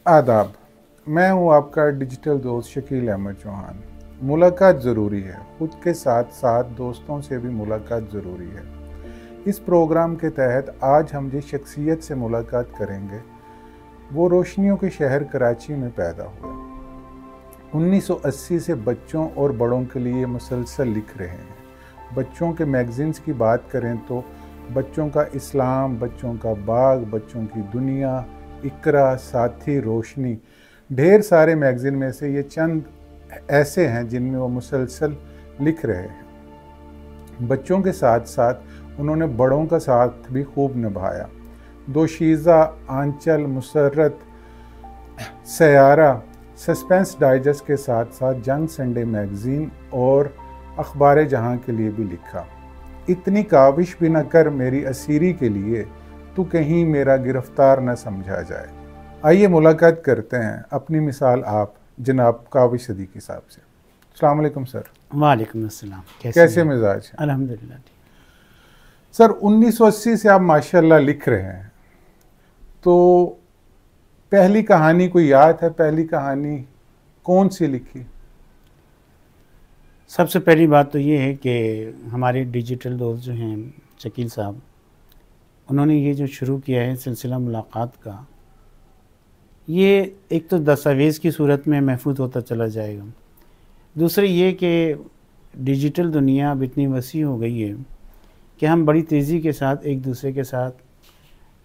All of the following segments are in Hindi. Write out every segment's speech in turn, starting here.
आदाब। मैं हूं आपका डिजिटल दोस्त शकील अहमद चौहान। मुलाकात ज़रूरी है, खुद के साथ साथ दोस्तों से भी मुलाकात ज़रूरी है। इस प्रोग्राम के तहत आज हम जिस शख्सियत से मुलाकात करेंगे वो रोशनियों के शहर कराची में पैदा हुआ। 1980 से बच्चों और बड़ों के लिए मुसलसल लिख रहे हैं। बच्चों के मैगज़ीन्स की बात करें तो बच्चों का इस्लाम, बच्चों का बाग, बच्चों की दुनिया, इकरा, साथी, रोशनी, ढेर सारे मैगज़ीन में से ये चंद ऐसे हैं जिनमें वो मुसलसल लिख रहे हैं। बच्चों के साथ साथ उन्होंने बड़ों का साथ भी खूब निभाया। दोशीज़ा, आंचल, मुसर्रत, सयारा, सस्पेंस डाइजेस्ट के साथ साथ जंग संडे मैगज़ीन और अखबार जहां के लिए भी लिखा। इतनी काविश भी न कर मेरी असीरी के लिए, तू कहीं मेरा गिरफ्तार न समझा जाए। आइए मुलाकात करते हैं, अपनी मिसाल आप जनाब काविश सदीकी साहब से। अस्सलाम वालेकुम सर। वालेकुम अस्सलाम। कैसे मिजाज हैं? अल्हम्दुलिल्लाह। सर 1980 से आप माशाल्लाह लिख रहे हैं, तो पहली कहानी कोई याद है? पहली कहानी कौन सी लिखी? सबसे पहली बात तो ये है कि हमारे डिजिटल दोस्त जो हैं शकील साहब, उन्होंने ये जो शुरू किया है सिलसिला मुलाकात का, ये एक तो दस्तावेज़ की सूरत में महफूज होता चला जाएगा। दूसरे ये कि डिजिटल दुनिया अब इतनी वसी हो गई है कि हम बड़ी तेज़ी के साथ एक दूसरे के साथ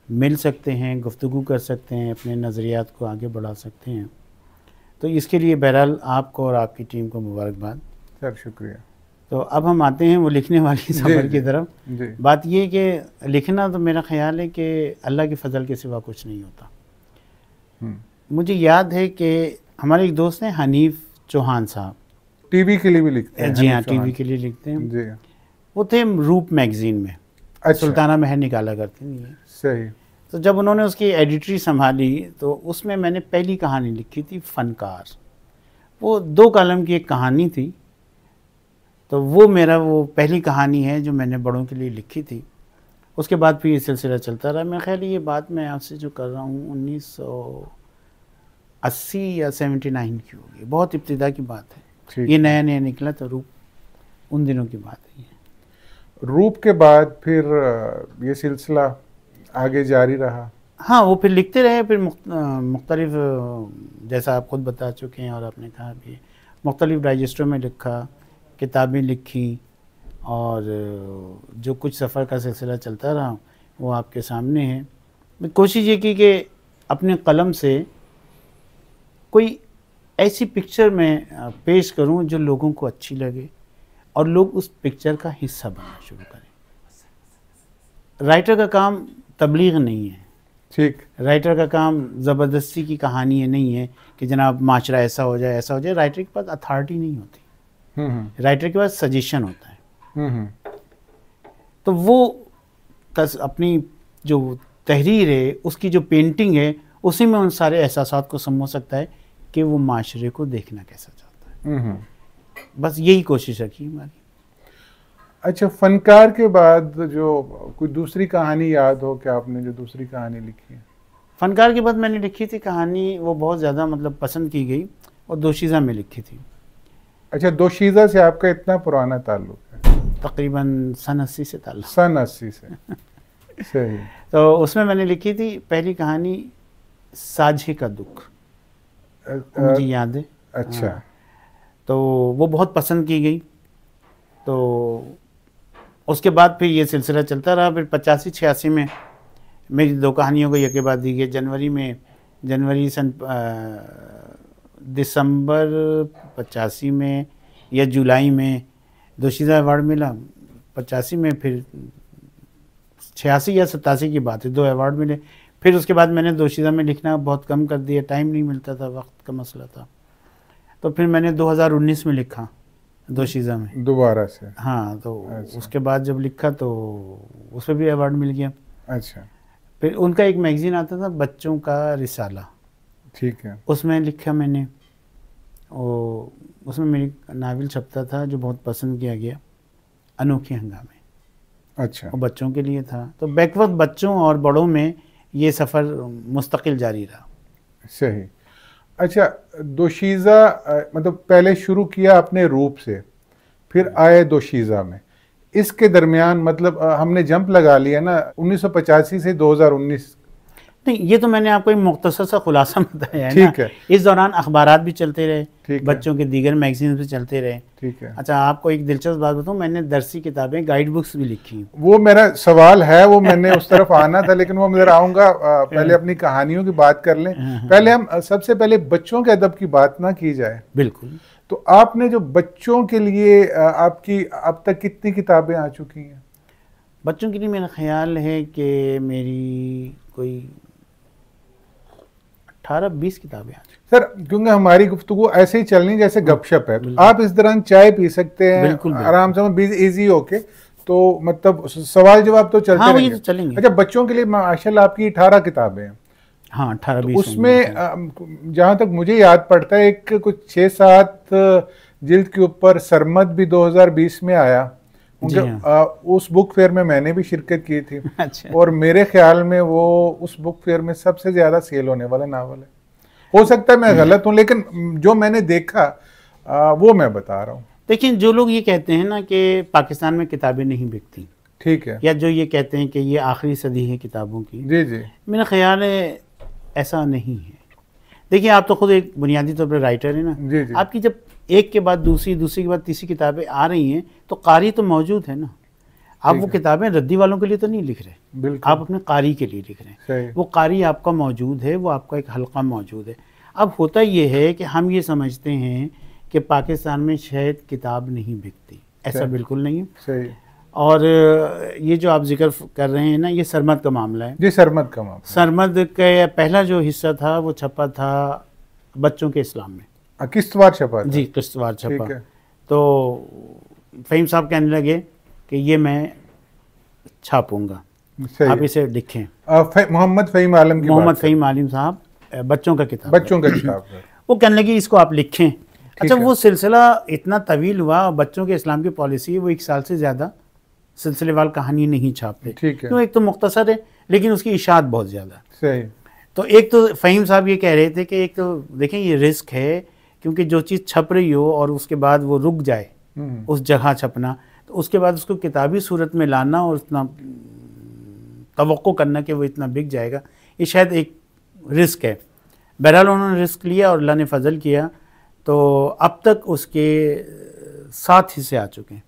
मिल सकते हैं, गुफ्तगू कर सकते हैं, अपने नज़रियात को आगे बढ़ा सकते हैं। तो इसके लिए बहरहाल आपको और आपकी टीम को मुबारकबाद सर। शुक्रिया। तो अब हम आते हैं वो लिखने वाली सफ़र की तरफ। जी। बात ये कि लिखना तो मेरा ख़्याल है कि अल्लाह के फ़ज़ल के सिवा कुछ नहीं होता। मुझे याद है कि हमारे एक दोस्त हैं हनीफ चौहान साहब, टीवी के लिए भी लिखते हैं। जी हाँ, टीवी के लिए लिखते हैं जी। वो थे रूप मैगज़ीन में। अच्छा। सुल्ताना महर निकाला करती थी। सही। तो जब उन्होंने उसकी एडिटरी संभाली तो उसमें मैंने पहली कहानी लिखी थी फ़नकार। वो 2 कॉलम की एक कहानी थी, तो वो मेरा वो पहली कहानी है जो मैंने बड़ों के लिए लिखी थी। उसके बाद फिर ये सिलसिला चलता रहा। मेरा ख्याल ये बात मैं आपसे जो कर रहा हूँ 1980 या 79 की होगी, बहुत इब्तिदा की बात है। ये नया नया निकला था रूप, उन दिनों की बात है। रूप के बाद फिर ये सिलसिला आगे जारी रहा। हाँ, वो फिर लिखते रहे। फिर मुख्तलिफ, जैसा आप खुद बता चुके हैं और आपने कहा भी, मुख्तलिफ डाइजेस्टों में लिखा, किताबें लिखी, और जो कुछ सफ़र का सिलसिला चलता रहा वो आपके सामने है। मैं कोशिश ये की कि अपने कलम से कोई ऐसी पिक्चर में पेश करूं जो लोगों को अच्छी लगे और लोग उस पिक्चर का हिस्सा बनना शुरू करें। राइटर का काम तबलीग नहीं है। ठीक। राइटर का काम ज़बरदस्ती की कहानी नहीं है कि जनाब माशरा ऐसा हो जाए ऐसा हो जाए। राइटर के पास अथॉरिटी नहीं होती। राइटर के पास सजेशन होता है। तो वो अपनी जो तहरीर है, उसकी जो पेंटिंग है, उसी में उन सारे एहसासात को समझ सकता है कि वो माशरे को देखना कैसा चाहता है। बस यही कोशिश रखी हमारी। अच्छा, फनकार के बाद जो कोई दूसरी कहानी याद हो क्या आपने, जो दूसरी कहानी लिखी है? फनकार के बाद मैंने लिखी थी कहानी, वो बहुत ज़्यादा मतलब पसंद की गई, और दोशीज़ा में लिखी थी। अच्छा, दोशीज़ा से आपका इतना पुराना ताल्लुक है? तकरीबन सन 80 से ताल्लुक। सन 80 से। सही। तो उसमें मैंने लिखी थी पहली कहानी साझे का दुख, मुझे याद है। अच्छा। तो वो बहुत पसंद की गई। तो उसके बाद फिर ये सिलसिला चलता रहा। फिर 85-86 में मेरी 2 कहानियों को यके बाद दी गई। जनवरी सन दिसंबर 85 में या जुलाई में दोशीज़ा अवार्ड मिला। 85 में, फिर 86 या 87 की बात है, 2 अवार्ड मिले। फिर उसके बाद मैंने दोशीज़ा में लिखना बहुत कम कर दिया, टाइम नहीं मिलता था, वक्त का मसला था। तो फिर मैंने 2019 में लिखा दोशीज़ा में दोबारा से। हाँ, तो अच्छा। उसके बाद जब लिखा तो उस पर भी अवार्ड मिल गया। अच्छा। फिर उनका एक मैगज़ीन आता था बच्चों का रिसाला, ठीक है, उसमें लिखा मैंने। और उसमें मेरी नावल छपता था जो बहुत पसंद किया गया, अनोखे हंगामे। अच्छा। और बच्चों के लिए था। तो बैकवक्त बच्चों और बड़ों में ये सफ़र मुस्तकिल जारी रहा। सही। अच्छा, दोशीज़ा मतलब पहले शुरू किया अपने रूप से, फिर आए दोशीज़ा में, इसके दरमियान मतलब हमने जंप लगा लिया ना 1985 से 2019। नहीं, ये तो मैंने आपको एक मुख्तसर सा खुलासा बताया है ना। ठीक है। इस दौरान अखबारात भी चलते रहे, ठीक है। बच्चों के दीगर मैगजीन भी चलते रहे। ठीक है। अच्छा, आपको एक दिलचस्प बात बताऊं, मैंने दरसी किताबें, गाइड बुक्स भी लिखी हैं। वो मेरा सवाल है, वो मैंने उस तरफ आना था, लेकिन वो मैं जरा आऊँगा। पहले अपनी कहानियों की बात कर लें। पहले हम सबसे पहले बच्चों के अदब की बात ना की जाए। बिल्कुल। तो आपने जो बच्चों के लिए आपकी अब तक कितनी किताबें आ चुकी हैं? बच्चों के लिए मेरा ख्याल है कि मेरी कोई 18-20 किताबें आ चुकी। सर, क्योंकि हमारी गुफ्तगू ऐसे ही चलनी जैसे गपशप है, बिल्कुल। आप इस दौरान चाय पी सकते हैं बिल्कुल, आराम से, इजी होके। तो मतलब सवाल जवाब तो चलते हाँ, रहेंगे। तो चलेंगे। अच्छा, बच्चों के लिए माशाल्लाह आपकी 18 किताबें हैं। हाँ, 18-20 तो उसमें जहाँ तक मुझे याद पड़ता है, एक कुछ 6-7 जिल्द के ऊपर सरमद भी 2020 में आया, क्योंकि उस बुक फेयर में मैंने भी शिरकत की थी। अच्छा। और मेरे ख्याल में वो उस बुक फेयर में सबसे ज्यादा सेल होने वाला नावल है। हो सकता है मैं गलत हूँ, लेकिन जो मैंने देखा वो मैं बता रहा हूँ। देखिए, जो लोग ये कहते हैं ना कि पाकिस्तान में किताबें नहीं बिकती, ठीक है, या जो ये कहते हैं कि ये आखिरी सदी है किताबों की, जी जी, मेरा ख्याल है ऐसा नहीं है। देखिए, आप तो खुद एक बुनियादी तौर पर राइटर है ना। जी जी, आपकी जब एक के बाद दूसरी, दूसरी के बाद तीसरी किताबें आ रही हैं, तो कारी तो मौजूद है ना। आप वो किताबें रद्दी वालों के लिए तो नहीं लिख रहे, बिल्कुल आप अपने कारी के लिए लिख रहे हैं। सही। वो कारी आपका मौजूद है, वो आपका एक हल्का मौजूद है। अब होता ये है कि हम ये समझते हैं कि पाकिस्तान में शायद किताब नहीं बिकती, ऐसा बिल्कुल नहीं है। सही। और ये जो आप जिक्र कर रहे हैं ना, ये सरमद का मामला है जी, सरमद का मामला। सरमद का पहला जो हिस्सा था वो छपा था बच्चों के इस्लाम में, किश्तवाड़ छपा था। जी, किश्तवाड़ छपा। ठीक है। तो फ़हीम साहब कहने लगे कि ये मैं छापूंगा, आप इसे लिखें। मोहम्मद फ़हीम आलम की मोहम्मद फ़हीम आलम साहब, बच्चों का किताब, बच्चों का किताब है। वो कहने लगे इसको आप लिखें। अच्छा, वो सिलसिला इतना तवील हुआ, बच्चों के इस्लाम की पॉलिसी है वो 1 साल से ज़्यादा सिलसिलेवार कहानी नहीं छापते। ठीक है। तो एक तो मुख्तसर है, लेकिन उसकी इशाअत बहुत ज़्यादा। सही। तो एक तो फ़हीम साहब ये कह रहे थे कि एक तो देखें ये रिस्क है, क्योंकि जो चीज़ छप रही हो और उसके बाद वो रुक जाए उस जगह छपना, तो उसके बाद उसको किताबी सूरत में लाना और इतना तवक्को करना कि वो इतना बिक जाएगा, ये शायद एक रिस्क है। बहरहाल उन्होंने रिस्क लिया और अल्लाह ने फजल किया, तो अब तक उसके 7 हिस्से आ चुके हैं।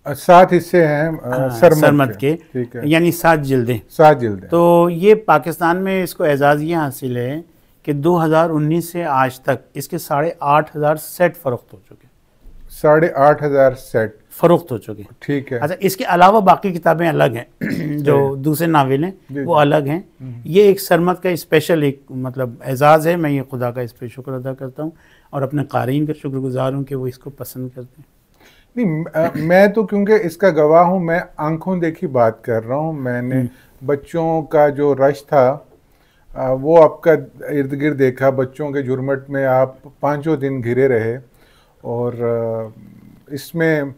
7 हिस्से हैं सरमद के, ठीक है, यानी 7 जिल्दें। 7 जिल्दें। तो ये पाकिस्तान में इसको एजाज़ ये हासिल है कि 2019 से आज तक इसके 8,500 सेट फ़रोख्त हो चुके, 8,500 सेट फ़रोख्त हो चुके। ठीक है। अच्छा, इसके अलावा बाकी किताबें अलग हैं जो दूसरे नावल हैं वो अलग हैं। ये एक सरमद का स्पेशल एक मतलब एजाज़ है। मैं ये खुदा का इस पर शुक्र अदा करता हूँ और अपने क़ारीन का शुक्रगुज़ार हूँ कि वो इसको पसंद करते हैं। नहीं, मैं तो क्योंकि इसका गवाह हूँ, मैं आंखों देखी बात कर रहा हूँ। मैंने बच्चों का जो रश था वो आपका इर्द गिर्द देखा, बच्चों के झुरमट में आप 5 दिन घिरे रहे, और इसमें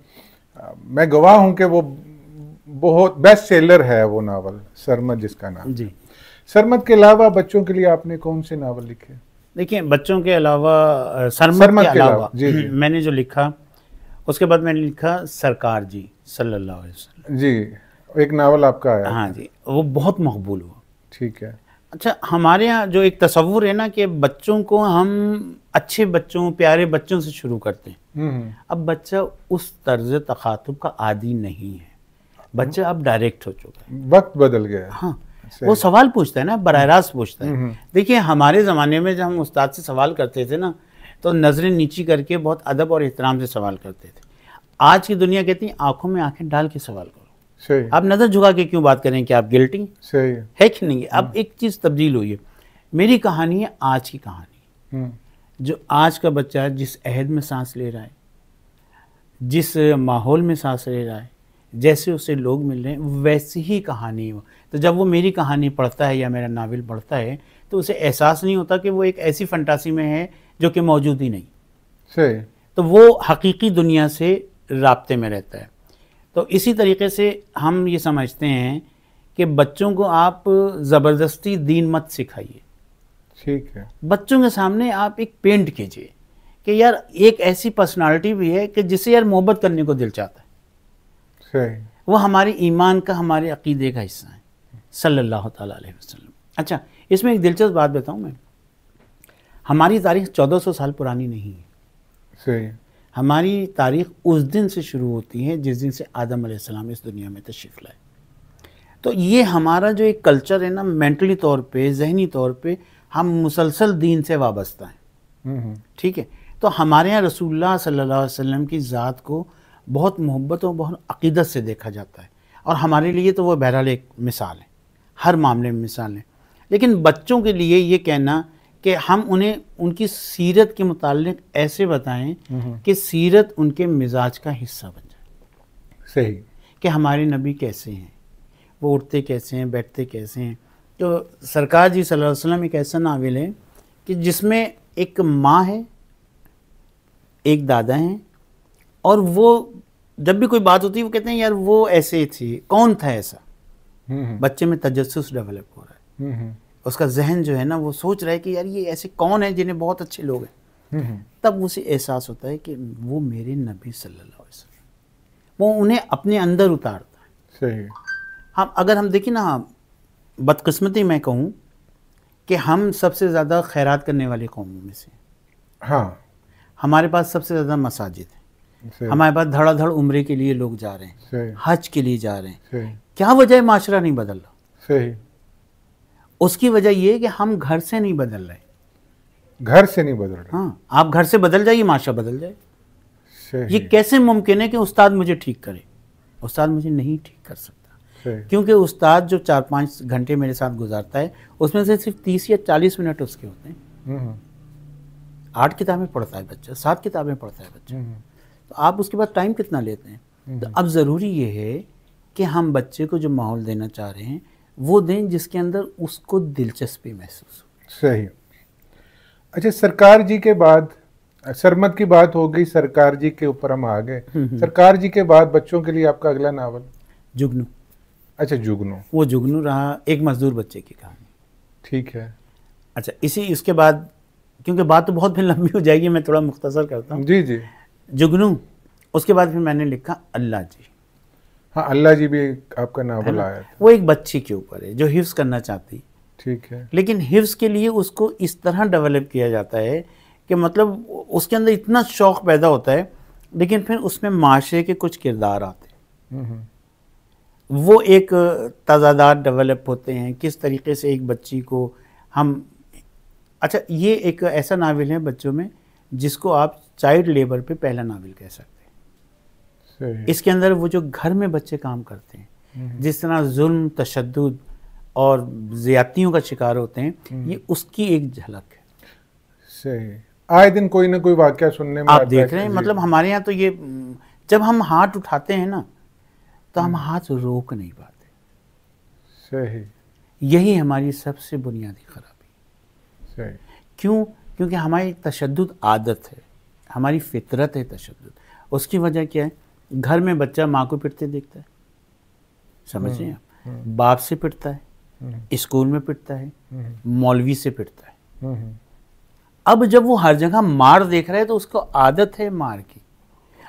मैं गवाह हूँ कि वो बहुत बेस्ट सेलर है वो नावल सरमद, जिसका नाम जी। सरमद के अलावा बच्चों के लिए आपने कौन से नावल लिखे? देखिए, बच्चों के अलावा सरमद के अलावा जी। मैंने जो लिखा, उसके बाद मैंने लिखा सरकार जी सल्लल्लाहु अलैहि वसल्लम जी, एक नावल आपका आया। हाँ जी, वो बहुत मकबूल हुआ। ठीक है। अच्छा, हमारे यहाँ जो एक तसव्वुर है ना कि बच्चों को हम अच्छे बच्चों, प्यारे बच्चों से शुरू करते हैं। अब बच्चा उस तर्ज तखातुब का आदी नहीं है, बच्चा अब डायरेक्ट हो चुका है, वक्त बदल गया है। हाँ, वो सवाल पूछता है ना, बराह रास्त पूछता है। देखिए, हमारे ज़माने में जब हम उस्ताद से सवाल करते थे ना, तो नज़रें नीची करके बहुत अदब और एहतराम से सवाल करते थे। आज की दुनिया कहती है आंखों में आंखें डाल के सवाल करो। सही। आप नज़र झुका के क्यों बात करें कि आप गिल्टी सही है कि नहीं है। अब एक चीज़ तब्दील हुई है। मेरी कहानी है आज की कहानी, जो आज का बच्चा जिस अहद में सांस ले रहा है, जिस माहौल में सांस ले रहा है, जैसे उसे लोग मिल रहे हैं, वैसी ही कहानी है। तो जब वो मेरी कहानी पढ़ता है या मेरा नावल पढ़ता है, तो उसे एहसास नहीं होता कि वो एक ऐसी फंटासी में है जो कि मौजूद ही नहीं। सही। तो वो हकीकी दुनिया से राब्ते में रहता है। तो इसी तरीके से हम ये समझते हैं कि बच्चों को आप ज़बरदस्ती दीन मत सिखाइए। ठीक है। बच्चों के सामने आप एक पेंट कीजिए कि यार एक ऐसी पर्सनालिटी भी है कि जिसे यार मोहब्बत करने को दिल चाहता है। सही। वो हमारे ईमान का, हमारे अकीदे का हिस्सा है, सल्लल्लाहु ताला अलैहि वसल्लम। अच्छा, इसमें एक दिलचस्प बात बताऊं मैं, हमारी तारीख 1400 साल पुरानी नहीं है। सही। हमारी तारीख उस दिन से शुरू होती है जिस दिन से आदम अलैहिस्सलाम इस दुनिया में तशरीफ़ लाए। तो ये हमारा जो एक कल्चर है ना, मेंटली तौर पे, जहनी तौर पे हम मुसलसल दीन से वाबस्ता हैं। ठीक है। तो हमारे यहाँ रसूलुल्लाह सल्लल्लाहु अलैहि वसल्लम की ज़ात को बहुत मोहब्बत और बहुत अक़ीदत से देखा जाता है, और हमारे लिए तो वो बहरहाल एक मिसाल है, हर मामले में मिसाल है। लेकिन बच्चों के लिए ये कहना कि हम उन्हें उनकी सीरत के मुताल्लिक़ ऐसे बताएं कि सीरत उनके मिजाज का हिस्सा बन जाए। सही। कि हमारे नबी कैसे हैं, वो उठते कैसे हैं, बैठते कैसे हैं। तो सरकार जी सल्लल्लाहु अलैहि वसल्लम एक ऐसा नाविल है कि जिसमें एक माँ है, एक दादा हैं, और वो जब भी कोई बात होती है वो कहते हैं यार वो ऐसे थी, कौन था ऐसा। बच्चे में तजस्सुस डेवलप हो रहा है, उसका जहन जो है ना वो सोच रहा है कि यार ये ऐसे कौन है जिन्हें बहुत अच्छे लोग हैं। तब उसे एहसास होता है कि वो मेरे नबी सल्लल्लाहु अलैहि वसल्लम, वो उन्हें अपने अंदर उतारता है। सही। हम अगर हम देखें ना, बदकिस्मती मैं कहूँ कि हम सबसे ज़्यादा खैरात करने वाली कौमों में से। हाँ। हमारे पास सबसे ज़्यादा मसाजिद है, हमारे पास धड़ाधड़ उम्रे के लिए लोग जा रहे हैं, हज के लिए जा रहे हैं। क्या वजह है माशरा नहीं बदल रहा? सही। उसकी वजह यह है कि हम घर से नहीं बदल रहे। घर से नहीं बदल रहे। हाँ, आप घर से बदल जाइए, माशरा बदल जाए। सही। ये कैसे मुमकिन है कि उस्ताद मुझे ठीक करे? उस्ताद मुझे नहीं ठीक कर सकता, क्योंकि उस्ताद जो 4-5 घंटे मेरे साथ गुजारता है उसमें से सिर्फ 30 या 40 मिनट उसके होते हैं। 8 किताबें पढ़ता है बच्चा, 7 किताबें पढ़ता है बच्चा, तो आप उसके बाद टाइम कितना लेते हैं? तो अब ज़रूरी ये है कि हम बच्चे को जो माहौल देना चाह रहे हैं वो दें जिसके अंदर उसको दिलचस्पी महसूस हो। सही। अच्छा, सरकार जी के बाद, सरमद की बात हो गई, सरकार जी के ऊपर हम आ गए। सरकार जी के बाद बच्चों के लिए आपका अगला नावल? जुगनू। अच्छा, जुगनू। वो जुगनू रहा, एक मजदूर बच्चे की कहानी। ठीक है। अच्छा, इसके बाद, क्योंकि बात तो बहुत फिर लंबी हो जाएगी, मैं थोड़ा मुख्तसर करता हूँ। जी जी। जुगनू, उसके बाद फिर मैंने लिखा अल्लाह जी। हाँ, अल्लाह जी भी आपका नावल आया था। वो एक बच्ची के ऊपर है जो हिफ्ज़ करना चाहती। ठीक है। लेकिन हिफ्ज़ के लिए उसको इस तरह डेवलप किया जाता है कि मतलब उसके अंदर इतना शौक़ पैदा होता है, लेकिन फिर उसमें माशरे के कुछ किरदार आते हैं, वो एक तज़ादात डेवलप होते हैं, किस तरीके से एक बच्ची को हम। अच्छा, ये एक ऐसा नावल है बच्चों में जिसको आप चाइल्ड लेबर पे पहला नावल कह सकते हैं। इसके अंदर वो जो घर में बच्चे काम करते हैं, जिस तरह जुल्म, तशद्दुद और ज़्यादतियों का शिकार होते हैं, ये उसकी एक झलक है। सही। आए दिन कोई ना कोई वाक़या सुनने में आप देख रहे हैं। मतलब हमारे यहाँ तो ये, जब हम हाथ उठाते हैं ना तो हम हाथ रोक नहीं पाते। सही। यही हमारी सबसे बुनियादी खराबी। सही। क्यों? क्योंकि हमारी तशद्दुद आदत है, हमारी फितरत है तशद्दुद। उसकी वजह क्या है? घर में बच्चा माँ को पिटते देखता है, समझ रहे हैं आप, बाप से पिटता है, स्कूल में पिटता है, मौलवी से पिटता है। अब जब वो हर जगह मार देख रहा है तो उसको आदत है मार की।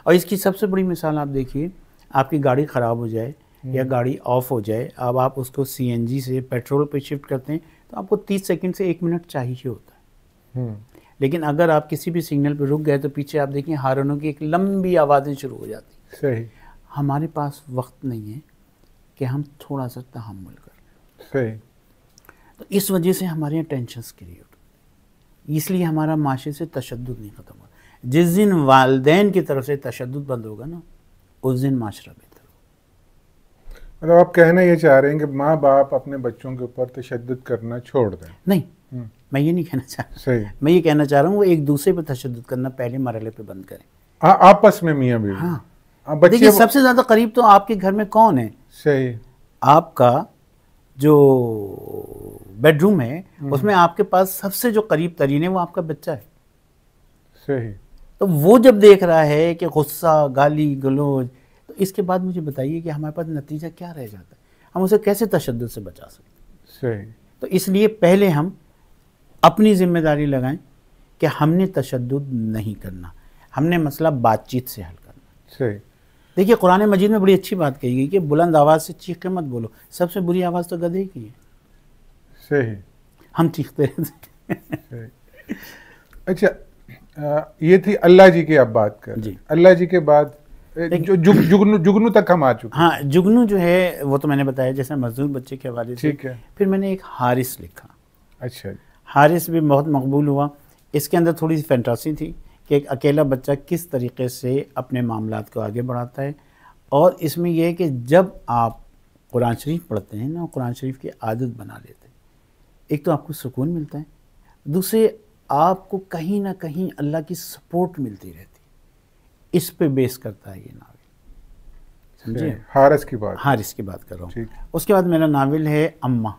और इसकी सबसे बड़ी मिसाल आप देखिए, आपकी गाड़ी ख़राब हो जाए या गाड़ी ऑफ हो जाए, अब आप उसको CNG से पेट्रोल पे शिफ्ट करते हैं तो आपको 30 सेकंड से 1 मिनट चाहिए होता है। लेकिन अगर आप किसी भी सिग्नल पे रुक गए तो पीछे आप देखिए हारनों की एक लंबी आवाज़ें शुरू हो जाती। सही। हमारे पास वक्त नहीं है कि हम थोड़ा सा तहम्मुल करें। सही। तो इस वजह से हमारे यहाँ टेंशन्स क्रिएट होती, इसलिए हमारा माशरे से तशद्दुद नहीं ख़त्म होता। जिस दिन वालिदैन की तरफ से तशद्दुद बंद होगा ना, उस दिन माशरा बेहतर होगा। मतलब आप कहना ये चाह रहे हैं कि माँ बाप अपने बच्चों के ऊपर तशद्दुद करना छोड़ दें? नहीं, मैं ये नहीं कहना चाह रहा। सही। मैं ये कहना चाह रहा हूँ वो एक दूसरे पर तशद्दुद करना पहले मरहले पे बंद करें। आपस में मियाँ बीवी। हाँ, देखिए सबसे ज़्यादा करीब तो आपके घर में कौन है? सही। आपका जो बेडरूम है उसमें आपके पास सबसे जो करीब तरीन है वो आपका बच्चा है। सही। तो वो जब देख रहा है कि गुस्सा, गाली गलौज, तो इसके बाद मुझे बताइए कि हमारे पास नतीजा क्या रह जाता है? हम उसे कैसे तशद्दुद से बचा सकते हैं? सही। तो इसलिए पहले हम अपनी ज़िम्मेदारी लगाएं कि हमने तशद्दुद नहीं करना, हमने मसला बातचीत से हल करना। सही। देखिए कुरान मजीद में बड़ी अच्छी बात कही गई कि बुलंद आवाज़ से चीख के मत बोलो, सबसे बुरी आवाज़ तो गधे की है। सही। हम चीखते रहते सही। अच्छा, ये थी अल्लाह जी की आप बात कर जी। अल्लाह जी के बाद जो जुगनू तक हम आ चुके। हाँ, जुगनू जो है वो तो मैंने बताया जैसे मजदूर बच्चे के हवाले से। ठीक है। फिर मैंने एक हारिस लिखा। अच्छा। हारिस भी बहुत मकबूल हुआ। इसके अंदर थोड़ी सी फैंटासी थी कि एक अकेला बच्चा किस तरीके से अपने मामलात को आगे बढ़ाता है, और इसमें यह है कि जब आप कुरान शरीफ पढ़ते हैं ना, कुरान शरीफ की आदत बना लेते हैं, एक तो आपको सुकून मिलता है, दूसरे आपको कहीं ना कहीं अल्लाह की सपोर्ट मिलती रहती है। इस पे बेस करता है ये नावल, समझे? हारिस की बात। हारिस की बात कर रहा हूँ। ठीक। उसके बाद मेरा नावल है अम्मा।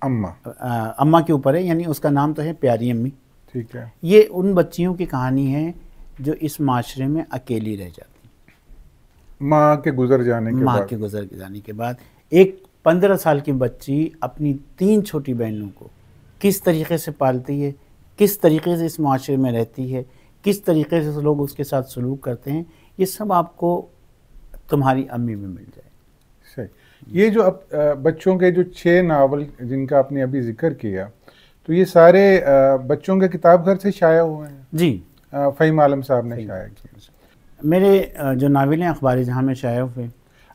अम्मा के ऊपर है, यानी उसका नाम तो है प्यारी अम्मी। ठीक है। ये उन बच्चियों की कहानी है जो इस माशरे में अकेली रह जाती, माँ के गुजर जाने के बाद एक 15 साल की बच्ची अपनी 3 छोटी बहनों को किस तरीके से पालती है, किस तरीके से इस माशरे में रहती है, किस तरीके से लोग उसके साथ सलूक करते हैं, ये सब आपको तुम्हारी अम्मी में मिल जाए। सही। ये जो अब बच्चों के जो 6 नावल जिनका आपने अभी जिक्र किया, तो ये सारे बच्चों के किताब घर से शाया हुए हैं? जी। फ़हीम आलम साहब ने शाया किया। मेरे जो नावल हैं अखबार जहाँ में शाया हुए।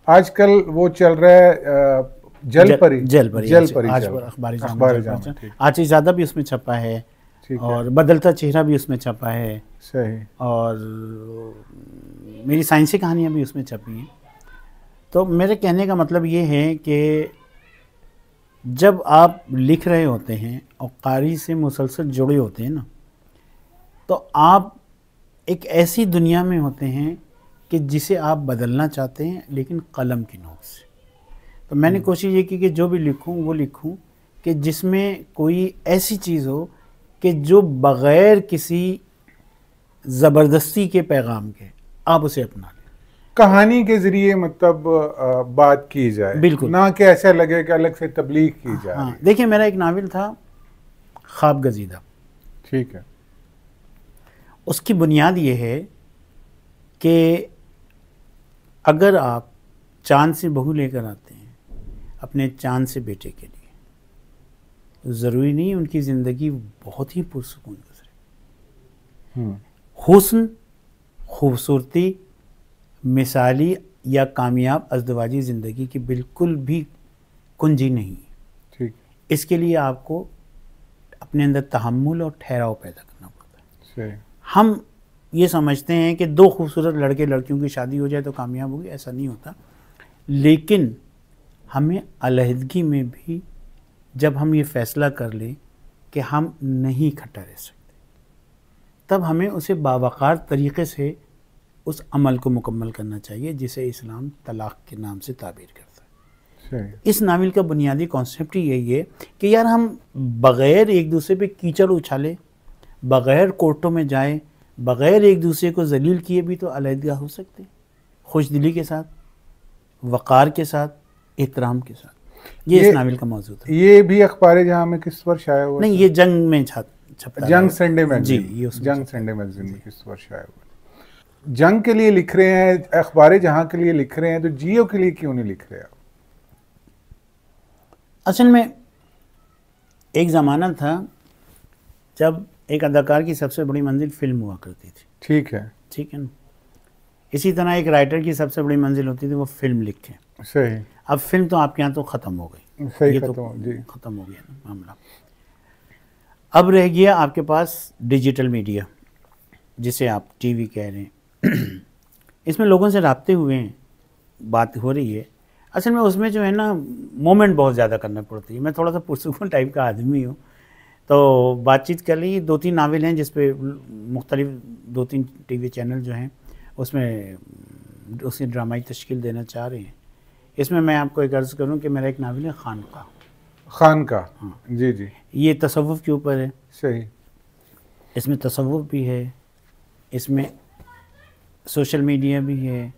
आजकल वो चल रहा है जल परी अखबार जहाँ आज ज़्यादा भी उसमें छपा है, और बदलता चेहरा भी उसमें छपा है। सही। और मेरी साइंसी कहानियाँ भी उसमें छपी हैं। तो मेरे कहने का मतलब ये है कि जब आप लिख रहे होते हैं और कारी से मुसलसल जुड़े होते हैं ना, तो आप एक ऐसी दुनिया में होते हैं कि जिसे आप बदलना चाहते हैं, लेकिन कलम की नोक से। तो मैंने कोशिश ये की कि जो भी लिखूं वो लिखूं कि जिसमें कोई ऐसी चीज़ हो कि जो बग़ैर किसी ज़बरदस्ती के पैगाम के आप उसे अपना लें। कहानी के ज़रिए मतलब बात की जाए, बिल्कुल, ना कि ऐसा लगे कि अलग से तबलीग की जाए। हाँ, देखिए मेरा एक नावल था ख्वाब गजीदा। ठीक है। उसकी बुनियाद ये है कि अगर आप चांद से बहू लेकर आते हैं अपने चांद से बेटे के लिए, तो ज़रूरी नहीं उनकी ज़िंदगी बहुत ही पुरसुकून गुजरे। हुस्न, खूबसूरती, मिसाली या कामयाब अज़दवाजी ज़िंदगी की बिल्कुल भी कुंजी नहीं है। ठीक। इसके लिए आपको अपने अंदर तहम्मुल और ठहराव पैदा करना पड़ता है। सही। हम ये समझते हैं कि 2 खूबसूरत लड़के लड़कियों की शादी हो जाए तो कामयाब होगी, ऐसा नहीं होता। लेकिन हमें अलहदगी में भी जब हम ये फ़ैसला कर लें कि हम नहीं इकट्ठा रह सकते, तब हमें उसे बावकार तरीक़े से उस अमल को मुकम्मल करना चाहिए जिसे इस्लाम तलाक़ के नाम से ताबीर करता है। इस नावल का बुनियादी कॉन्सेप्ट ही यही है कि यार हम बग़ैर एक दूसरे पे कीचड़ उछाले, बग़ैर कोर्टों में जाए, बग़ैर एक दूसरे को जलील किए भी तो अलहदगा हो सकते हैं, खुशदिली के साथ, वक़ार के साथ, एहतराम के साथ। ये इस नावल का मौजूद है। ये भी अखबार जहाँ में किस वर्ष आया हुआ? नहीं, ये जंग में छपता, जंग संडे मैगज़ीन। जी, ये जंग संडे मैगज़ीन में किस वर्ष आया हुआ? जंग के लिए लिख रहे हैं, अखबार जहाँ के लिए लिख रहे हैं, तो जियो के लिए क्यों नहीं लिख रहे आप? असल में एक ज़माना था जब एक अदाकार की सबसे बड़ी मंजिल फिल्म हुआ करती थी। ठीक है। ठीक है ना। इसी तरह एक राइटर की सबसे बड़ी मंजिल होती थी वो फिल्म लिखे। सही। अब फिल्म तो आपके यहाँ तो ख़त्म हो गई। सही, ये खत्म हो गया ना मामला। अब रह गया आपके पास डिजिटल मीडिया, जिसे आप टीवी कह रहे हैं। इसमें लोगों से राब्ते हुए हैं, बात हो रही है। असल में उसमें जो है ना मोमेंट बहुत ज़्यादा करना पड़ती है। मैं थोड़ा सा पुरसुकून टाइप का आदमी हूँ, तो बातचीत कर ली। 2-3 नावल हैं जिस पे मुख्तलिफ 2-3 टीवी चैनल जो हैं उसमें उसे ड्रामाई तश्कील देना चाह रहे हैं। इसमें मैं आपको एक अर्ज़ करूँ कि मेरा एक नावल है खानका। हाँ जी जी। ये तसव्वुफ़ के ऊपर है। सही। इसमें तसव्वुफ़ भी है, इसमें सोशल मीडिया भी है,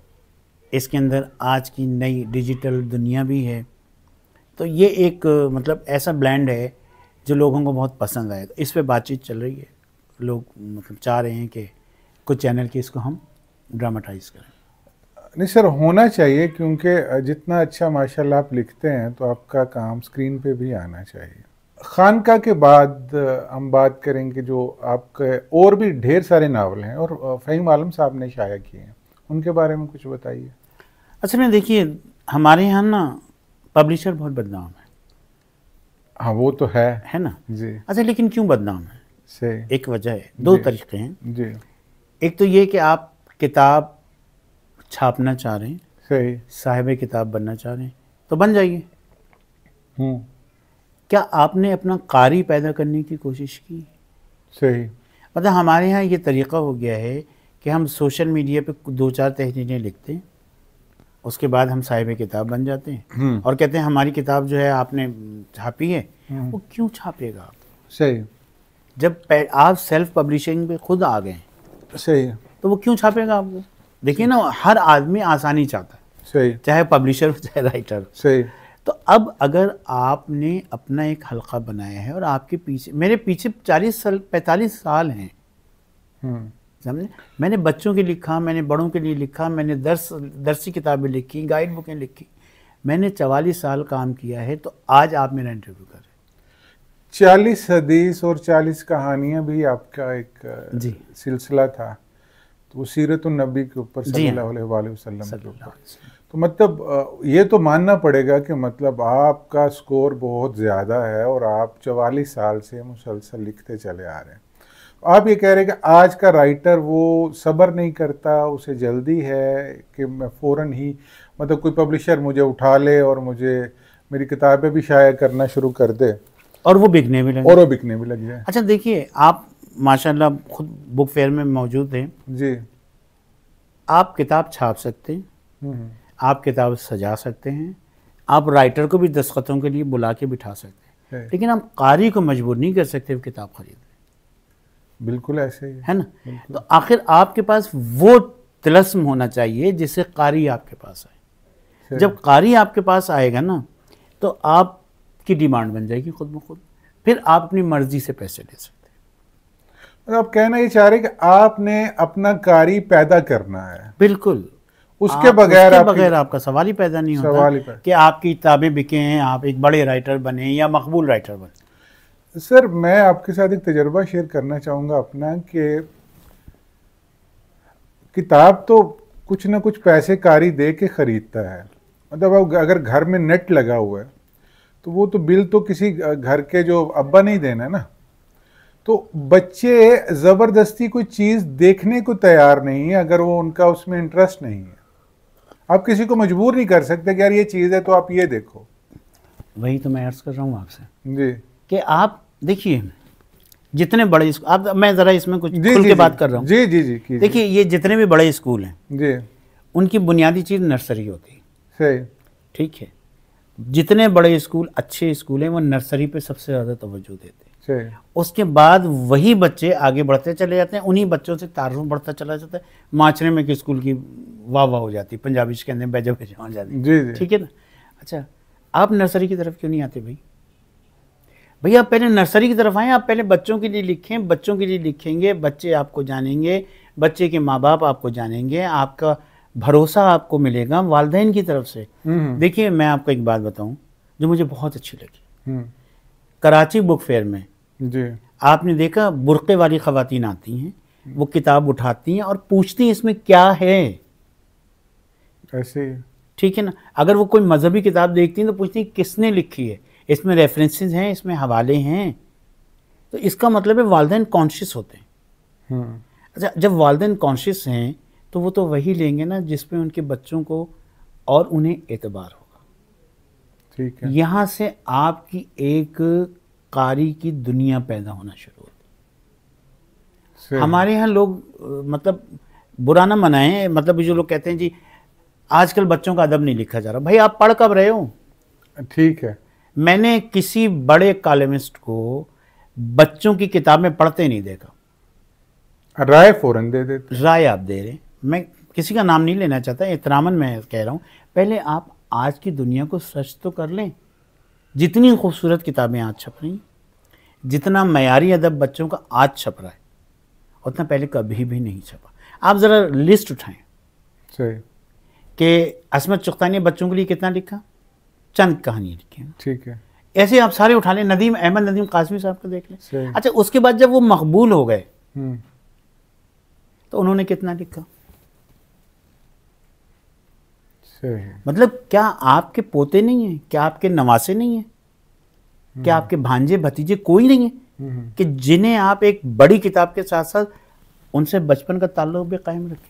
इसके अंदर आज की नई डिजिटल दुनिया भी है। तो ये एक मतलब ऐसा ब्लेंड है जो लोगों को बहुत पसंद आए। तो इस पे बातचीत चल रही है, लोग मतलब चाह रहे हैं कि कुछ चैनल की इसको हम ड्रामाटाइज करें। नहीं सर, होना चाहिए, क्योंकि जितना अच्छा माशाल्लाह आप लिखते हैं तो आपका काम स्क्रीन पे भी आना चाहिए। खानका के बाद हम बात करेंगे जो आपके और भी ढेर सारे नावल हैं और फ़हीम आलम साहब ने शाया किए हैं, उनके बारे में कुछ बताइए। असल में देखिए, हमारे यहाँ ना पब्लिशर बहुत बदनाम है। हाँ वो तो है ना जी। अच्छा, लेकिन क्यों बदनाम है? सही। एक वजह है, दो तरीके हैं जी। एक तो ये कि आप किताब छापना चाह रहे हैं, सही। साहिब किताब बनना चाह रहे हैं, तो बन जाइए। क्या आपने अपना कारी पैदा करने की कोशिश की? सही। मतलब हमारे यहाँ ये तरीक़ा हो गया है कि हम सोशल मीडिया पे 2-4 तहरीरें लिखते हैं, उसके बाद हम साहिब किताब बन जाते हैं और कहते हैं हमारी किताब जो है आपने छापी है। वो क्यों छापेगा आप? सही। जब आप सेल्फ पब्लिशिंग पे खुद आ गए, सही, तो वो क्यों छापेगा आपको? देखिए ना, हर आदमी आसानी चाहता है, सही, चाहे पब्लिशर हो चाहे राइटर। सही। तो अब अगर आपने अपना एक हलका बनाया है और आपके पीछे, मेरे पीछे 45 साल हैं, समझे? मैंने बच्चों के लिखा, मैंने बड़ों के लिए लिखा, मैंने दरसी किताबें लिखी, गाइड बुकें लिखी, मैंने 44 साल काम किया है। तो आज आप मेरा इंटरव्यू कर रहे हैं। 40 हदीस और 40 कहानियां भी आपका एक सिलसिला था, तो सीरतुन नबी के ऊपर सल्लल्लाहु अलैहि वसल्लम के ऊपर। तो मतलब ये तो मानना पड़ेगा कि मतलब आपका स्कोर बहुत ज़्यादा है और आप 44 साल से मुसलसल लिखते चले आ रहे हैं। आप ये कह रहे हैं कि आज का राइटर वो सब्र नहीं करता, उसे जल्दी है कि मैं फ़ौरन ही, मतलब कोई पब्लिशर मुझे उठा ले और मुझे मेरी किताबें भी शाया करना शुरू कर दे और वो बिकने भी लग जाए। अच्छा देखिए, आप माशाल्लाह खुद बुक फेयर में मौजूद हैं जी। आप किताब छाप सकते हैं, आप किताब सजा सकते हैं, आप राइटर को भी दस्तखतों के लिए बुला के बिठा सकते हैं, लेकिन आप कारी को मजबूर नहीं कर सकते वो किताब खरीदे। बिल्कुल ऐसे ही है ना? तो आखिर आपके पास वो तिलस्म होना चाहिए जिससे कारी आपके पास आए। जब कारी आपके पास आएगा ना, तो आपकी डिमांड बन जाएगी खुद ब खुद, फिर आप अपनी मर्जी से पैसे ले सकते हैं। आप कहना ये चाह रहे कि आपने अपना कारी पैदा करना है। बिल्कुल, उसके बगैर आपका सवाल ही पैदा नहीं होता कि आपकी किताबें बिकें, आप एक बड़े राइटर बने या मकबूल राइटर बने। सर मैं आपके साथ एक तजर्बा शेयर करना चाहूँगा अपना, कि किताब तो कुछ ना कुछ पैसे कारी दे के ख़रीदता है। मतलब अगर घर में नेट लगा हुआ है तो वो तो बिल तो किसी घर के जो अब्बा नहीं देना ना। तो बच्चे ज़बरदस्ती कोई चीज़ देखने को तैयार नहीं है अगर वो उनका उसमें इंटरेस्ट नहीं है। आप किसी को मजबूर नहीं कर सकते कि यार ये चीज़ है तो आप ये देखो। वही तो मैं अर्ज़ कर रहा हूँ आपसे जी, कि आप देखिए जितने बड़े आप, मैं ज़रा इसमें कुछ खुल के बात कर रहा हूँ। जी जी जी। देखिए ये जितने भी बड़े स्कूल हैं जी, उनकी बुनियादी चीज़ नर्सरी होती है। सही। ठीक है, जितने बड़े स्कूल अच्छे स्कूल हैं वो नर्सरी पे सबसे ज़्यादा तवज्जो देते हैं। उसके बाद वही बच्चे आगे बढ़ते चले जाते हैं, उन्हीं बच्चों से तारुफ बढ़ता चला जाता है। माचरे में कि स्कूल की वाह वाह हो जाती है, पंजाबी के अंदर बेजा बेजा हो जाती है। ठीक है ना? अच्छा, आप नर्सरी की तरफ क्यों नहीं आते भाई? भैया आप पहले नर्सरी की तरफ आएँ, आप पहले बच्चों के लिए लिखें, बच्चों के लिए लिखेंगे, बच्चे आपको जानेंगे, बच्चे के माँ बाप आपको जानेंगे, आपका भरोसा आपको मिलेगा वालिदैन की तरफ से। देखिए मैं आपको एक बात बताऊं जो मुझे बहुत अच्छी लगी। कराची बुक फेयर में जी, आपने देखा बुर्के वाली ख़वातीन आती हैं, वो किताब उठाती हैं और पूछती हैं इसमें क्या है। ऐसे, ठीक है ना? अगर वो कोई मजहबी किताब देखती हैं तो पूछती हैं किसने लिखी है, इसमें रेफरेंसेस हैं, इसमें हवाले हैं। तो इसका मतलब है वालिदैन कॉन्शियस होते हैं। अच्छा, जब वालिदैन कॉन्शियस हैं तो वो तो वही लेंगे ना जिसमें उनके बच्चों को और उन्हें एतबार होगा। ठीक है। यहाँ से आपकी एक कारी की दुनिया पैदा होना शुरू होती है। हमारे यहाँ लोग मतलब बुरा ना मनाएं, मतलब जो लोग कहते हैं जी आजकल बच्चों का अदब नहीं लिखा जा रहा, भाई आप पढ़ कब रहे हो? ठीक है। मैंने किसी बड़े कॉलमिस्ट को बच्चों की किताबें पढ़ते नहीं देखा। राय फौरन दे देते। राय आप दे रहे, मैं किसी का नाम नहीं लेना चाहता, एहतरामन मैं कह रहा हूँ। पहले आप आज की दुनिया को सर्च तो कर लें। जितनी खूबसूरत किताबें आज छप रही, जितना मयारी अदब बच्चों का आज छप रहा है उतना पहले कभी भी नहीं छपा। आप ज़रा लिस्ट उठाएं सही कि असमत चुग़तानी बच्चों के लिए कितना लिखा, चंद कहानी लिखी है, ठीक है। ऐसे आप सारे उठा लें, नदीम अहमद नदीम कासमी साहब को देख लें। सही। अच्छा, उसके बाद जब वो मकबूल हो गए तो उन्होंने कितना लिखा? सही। मतलब क्या आपके पोते नहीं हैं, क्या आपके नवासे नहीं हैं, क्या आपके भांजे भतीजे कोई नहीं है कि जिन्हें आप एक बड़ी किताब के साथ साथ उनसे बचपन का ताल्लुक भी कायम रखें?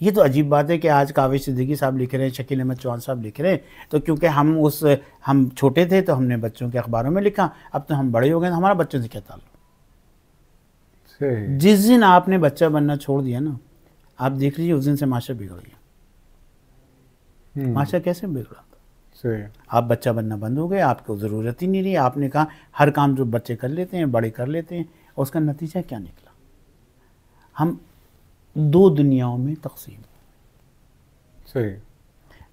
ये तो अजीब बात है कि आज काविश सिद्दीकी साहब लिख रहे हैं, शकील अहमद चौहान साहब लिख रहे हैं, तो क्योंकि हम छोटे थे तो हमने बच्चों के अखबारों में लिखा, अब तो हम बड़े हो गए तो हमारा बच्चों से क्या ताल्लुक? सही। जिस दिन आपने बच्चा बनना छोड़ दिया ना, आप देख लीजिए उस दिन से माशा बिगड़ गया। माशा कैसे बिगड़ा? सही। आप बच्चा बनना बंद हो गए, आपको ज़रूरत ही नहीं रही, आपने कहा हर काम जो बच्चे कर लेते हैं बड़े कर लेते हैं, और उसका नतीजा क्या निकला? हम दो दुनियाओं में तकसीम। सही।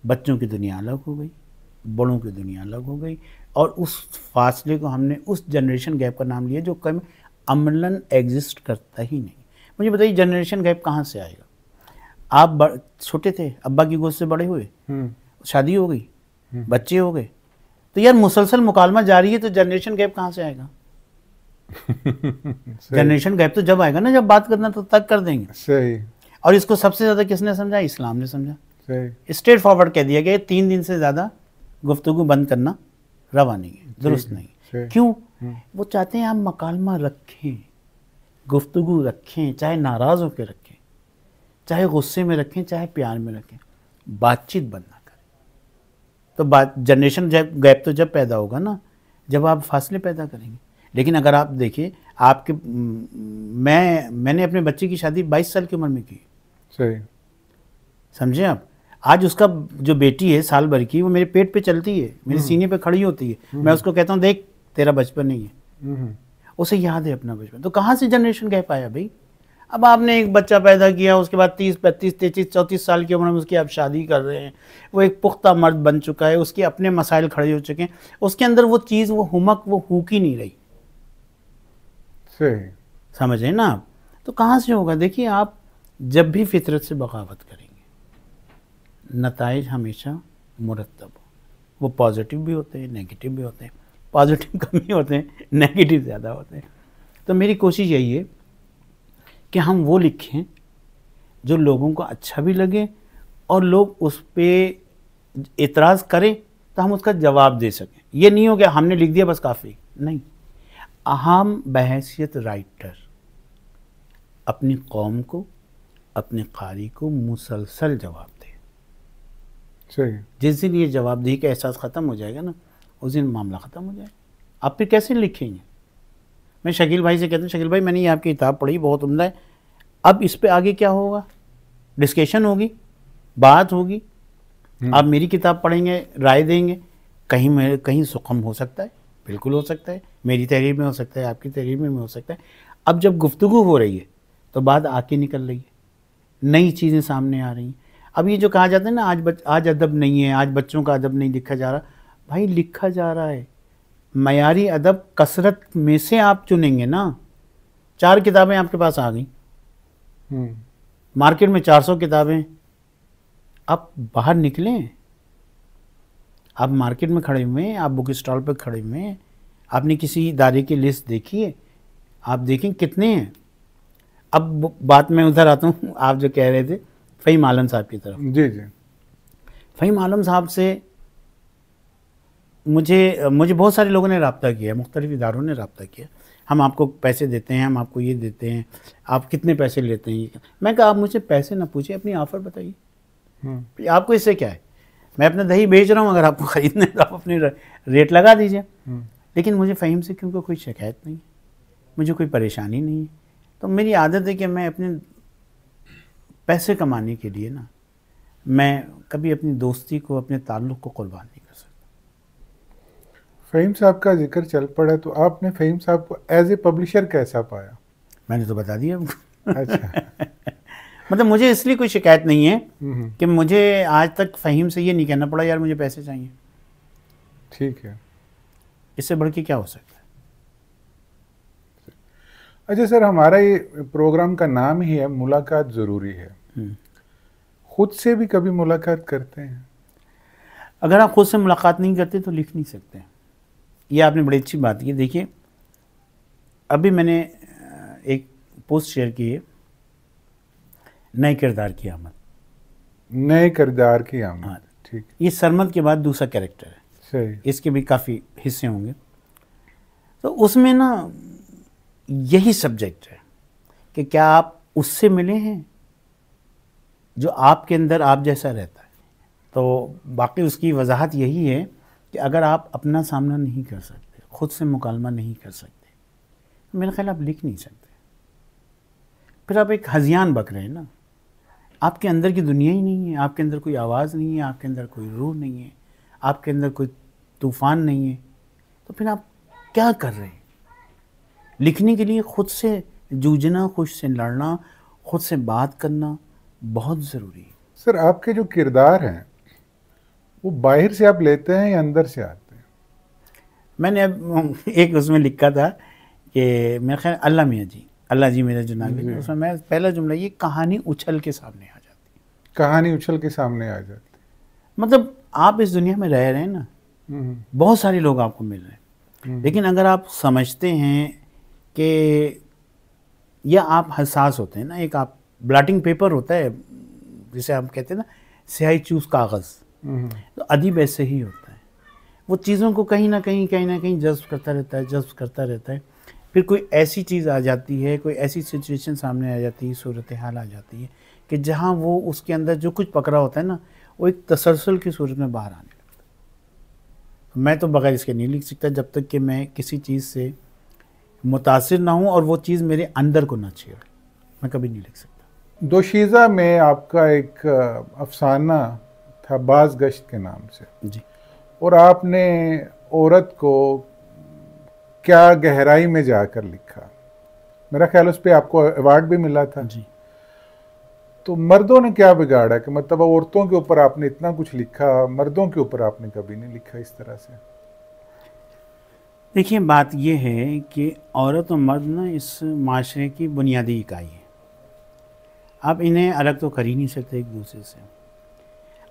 बच्चों की दुनिया अलग हो गई, बड़ों की दुनिया अलग हो गई, और उस फासले को हमने उस जनरेशन गैप का नाम लिया जो कम अमलन एग्जिस्ट करता ही नहीं। मुझे बताइए जनरेशन गैप कहाँ से आएगा? आप छोटे थे, अब्बा की गोद से बड़े हुए, शादी हो गई, बच्चे हो गए, तो यार मुसलसल मुकालमा जारी है, तो जनरेशन गैप कहाँ से आएगा? जनरेशन गैप तो जब आएगा ना जब बात करना तो तक कर देंगे। सही। और इसको सबसे ज़्यादा किसने समझा? इस्लाम ने समझा। सही। स्ट्रेट फॉरवर्ड कह दिया गया 3 दिन से ज़्यादा गुफ्तगू बंद करना रवा नहीं है, दुरुस्त नहीं। क्यों? वो चाहते हैं आप मकालमा रखें, गुफ्तगू रखें, चाहे नाराज़ होकर रखें, चाहे गुस्से में रखें, चाहे प्यार में रखें, बातचीत बंद ना करें। तो बात जनरेशन गैप तो जब पैदा होगा ना जब आप फासले पैदा करेंगे। लेकिन अगर आप देखिए आपके मैंने अपने बच्चे की शादी 22 साल की उम्र में की। सही। समझे आप? आज उसका जो बेटी है साल भर की, वो मेरे पेट पे चलती है, मेरे सीने पे खड़ी होती है, मैं उसको कहता हूँ देख तेरा बचपन नहीं है, उसे याद है अपना बचपन। तो कहाँ से जनरेशन गैप आया भाई? अब आपने एक बच्चा पैदा किया, उसके बाद 30, 35, 33, 34 साल की उम्र में उसकी आप शादी कर रहे हैं, वो एक पुख्ता मर्द बन चुका है, उसके अपने मसाइल खड़े हो चुके हैं, उसके अंदर वो चीज़, वो हुमक, वो हुक ही नहीं रही। सही। समझे ना आप? तो कहाँ से होगा? देखिए आप जब भी फितरत से बगावत करेंगे नताइज हमेशा मुरतब हो। वो पॉजिटिव भी होते हैं, नेगेटिव भी होते हैं, पॉजिटिव कम ही होते हैं, नेगेटिव ज़्यादा होते हैं। तो मेरी कोशिश यही है कि हम वो लिखें जो लोगों को अच्छा भी लगे और लोग उस पर एतराज़ करें तो हम उसका जवाब दे सकें। ये नहीं हो कि हमने लिख दिया बस काफ़ी नहीं। हम बहैसियत राइटर अपनी कौम को, अपने कारी को मुसलसल जवाब दें। सही। जिस दिन ये जवाबदेही का एहसास ख़त्म हो जाएगा ना उस दिन मामला ख़त्म हो जाएगा। आप फिर कैसे लिखेंगे? मैं शकील भाई से कहता हूँ, शकील भाई मैंने ये आपकी किताब पढ़ी, बहुत उम्दा है, अब इस पे आगे क्या होगा? डिस्कशन होगी, बात होगी, आप मेरी किताब पढ़ेंगे, राय देंगे, कहीं सुखम हो सकता है, बिल्कुल हो सकता है, मेरी तहरीर में हो सकता है, आपकी तहरीर में हो सकता है। अब जब गुफ्तगू हो रही है तो बात आके निकल रही है, नई चीज़ें सामने आ रही हैं। अब ये जो कहा जाता है ना आज अदब नहीं है, आज बच्चों का अदब नहीं लिखा जा रहा, भाई लिखा जा रहा है। मयारी अदब कसरत में से आप चुनेंगे ना। 4 किताबें आपके पास आ गई, मार्केट में 400 किताबें, आप बाहर निकलें, आप मार्केट में खड़े हुए हैं, आप बुक स्टॉल पर खड़े हुए हैं, आपने किसी इदारे की लिस्ट देखी है, आप देखें कितने हैं। अब बात मैं उधर आता हूँ, आप जो कह रहे थे फ़हीम आलम साहब की तरफ। जी जी। फ़हीम आलम साहब से मुझे बहुत सारे लोगों ने रब्ता किया, मुख्तलिफ इदारों ने रब्ता किया, हम आपको पैसे देते हैं, हम आपको ये देते हैं, आप कितने पैसे लेते हैं। मैं कहा आप मुझे पैसे ना पूछिए, अपनी ऑफ़र बताइए, आपको इससे क्या है? मैं अपना दही बेच रहा हूँ, अगर आपको ख़रीदना है तो आप अपने रेट लगा दीजिए। लेकिन मुझे फ़हीम से क्योंकि कोई शिकायत नहीं, मुझे कोई परेशानी नहीं है। तो मेरी आदत है कि मैं अपने पैसे कमाने के लिए ना, मैं कभी अपनी दोस्ती को, अपने ताल्लुक़ को कुर्बान नहीं कर सकता। फ़हीम साहब का जिक्र चल पड़ा, तो आपने फ़हीम साहब को एज ए पब्लिशर कैसा पाया? मैंने तो बता दिया। अच्छा। मतलब मुझे इसलिए कोई शिकायत नहीं है कि मुझे आज तक फ़हीम से ये नहीं कहना पड़ा यार मुझे पैसे चाहिए। ठीक है। इससे बढ़ के क्या हो सकता है? अच्छा सर, हमारा ये प्रोग्राम का नाम ही है मुलाकात ज़रूरी है। खुद से भी कभी मुलाकात करते हैं? अगर आप खुद से मुलाकात नहीं करते तो लिख नहीं सकते। ये आपने बड़ी अच्छी बात की। देखिए, अभी मैंने एक पोस्ट शेयर की है, नए किरदार की आमद। नए किरदार की आमद, हाँ, ठीक। ये सरमद के बाद दूसरा कैरेक्टर है। सही। इसके भी काफ़ी हिस्से होंगे। तो उसमें ना यही सब्जेक्ट है कि क्या आप उससे मिले हैं जो आपके अंदर आप जैसा रहता है। तो बाकी उसकी वजाहत यही है कि अगर आप अपना सामना नहीं कर सकते, खुद से मुकालमा नहीं कर सकते, तो मेरा ख्याल आप लिख नहीं सकते। फिर आप एक हज़ियान बक रहे हैं ना, आपके अंदर की दुनिया ही नहीं है, आपके अंदर कोई आवाज़ नहीं है, आपके अंदर कोई रूह नहीं है, आपके अंदर कोई तूफ़ान नहीं है, तो फिर आप क्या कर रहे हैं? लिखने के लिए खुद से जूझना, खुद से लड़ना, खुद से बात करना बहुत ज़रूरी है। सर, आपके जो किरदार हैं वो बाहर से आप लेते हैं या अंदर से आते हैं? मैंने अब एक उसमें लिखा था कि मेरा ख्याल अल्लाह मियाँ जी, अल्लाह जी मेरा जो नाम है, उसमें मैं पहला जुमला ये कहानी उछल के सामने आ जाती है। कहानी उछल के सामने आ जाती मतलब आप इस दुनिया में रह रहे हैं ना, है। बहुत सारे लोग आपको मिल रहे हैं, लेकिन अगर आप समझते हैं कि या आप हसास होते हैं ना, एक आप ब्लॉटिंग पेपर होता है जिसे हम कहते हैं ना स्याही चूस कागज़, तो अदीब ऐसे ही होता है। वो चीज़ों को कहीं ना कहीं जज्ब करता रहता है, जज्ब करता रहता है। फिर कोई ऐसी चीज़ आ जाती है, कोई ऐसी सिचुएशन सामने आ जाती है, सूरत हाल आ जाती है कि जहाँ वो उसके अंदर जो कुछ पकड़ा होता है ना, वो एक तसलसल की सूरत में बाहर आने लगता है। मैं तो बगैर इसके नहीं लिख सकता जब तक कि मैं किसी चीज़ से मुतासिर ना हूँ और वो चीज़ मेरे अंदर को ना छेड़े, मैं कभी नहीं लिख सकता। दोशीज़ा में आपका एक अफसाना था बाज गश्त के नाम से, जी। और आपने औरत को क्या गहराई में जाकर लिखा। मेरा ख्याल उस पर आपको अवार्ड भी मिला था। जी। तो मर्दों ने क्या बिगाड़ा कि मतलब औरतों के ऊपर आपने इतना कुछ लिखा, मर्दों के ऊपर आपने कभी नहीं लिखा इस तरह से? देखिए, बात ये है कि औरत और मर्द ना इस माशरे की बुनियादी इकाई है। आप इन्हें अलग तो कर ही नहीं सकते एक दूसरे से।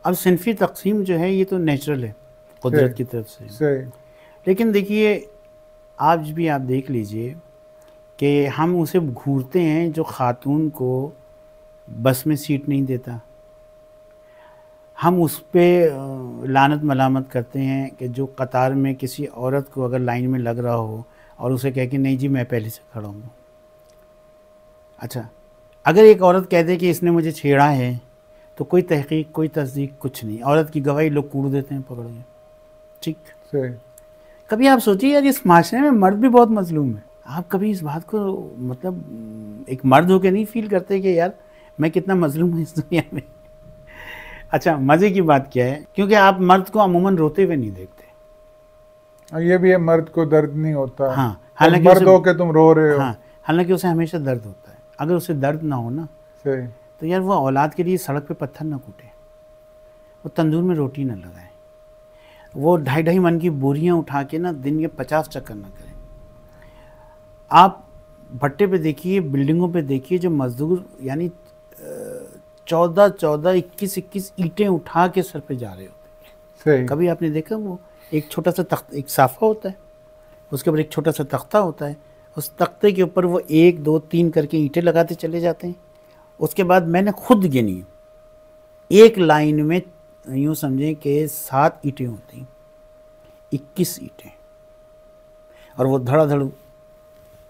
अब सिनफी तकसीम जो है ये तो नेचुरल है कुदरत की तरफ से। सही। लेकिन देखिए, आज भी आप देख लीजिए कि हम उसे घूरते हैं जो ख़ातून को बस में सीट नहीं देता। हम उस पर लानत मलामत करते हैं कि जो कतार में किसी औरत को अगर लाइन में लग रहा हो और उसे कह के नहीं जी मैं पहले से खड़ा हूँ। अच्छा, अगर एक औरत कह दे कि इसने मुझे छेड़ा है तो कोई तहकीक, कोई तस्दीक, कुछ नहीं। औरत की गवाही लोग कूड़ देते हैं पकड़ के। ठीक। सही। कभी आप सोचिए यार, इस माशरे में मर्द भी बहुत मजलूम है। आप कभी इस बात को मतलब एक मर्द होकर नहीं फील करते कि यार मैं कितना मजलूम हूँ इस दुनिया में? अच्छा, मज़े की बात क्या है, क्योंकि आप मर्द को अमूमन रोते हुए नहीं देखते। ये भी है, मर्द को दर्द नहीं होता। हाँ, हालांकि मर्द हो के तुम रो रहे हो। हाँ, हालांकि उसे हमेशा दर्द होता है। अगर उसे दर्द ना हो ना, सही। तो यार वो औलाद के लिए सड़क पे पत्थर ना कूटे, वो तंदूर में रोटी ना लगाए, वो 2.5 मन की बोरियां उठा के ना दिन के 50 चक्कर ना करें। आप भट्टे पे देखिए, बिल्डिंगों पे देखिए, जो मजदूर यानी 14 21 ईंटें उठा के सर पे जा रहे होते हैं। सही। कभी आपने देखा? वो एक छोटा सा तख्त, एक साफा होता है, उसके ऊपर एक छोटा सा तख्ता होता है, उस तख्ते के ऊपर वो 1 2 3 करके ईंटें लगाते चले जाते हैं। उसके बाद मैंने खुद गिनी, एक लाइन में यूँ समझें कि 7 ईंटें होती, 21 ईंटें, और वो धड़ाधड़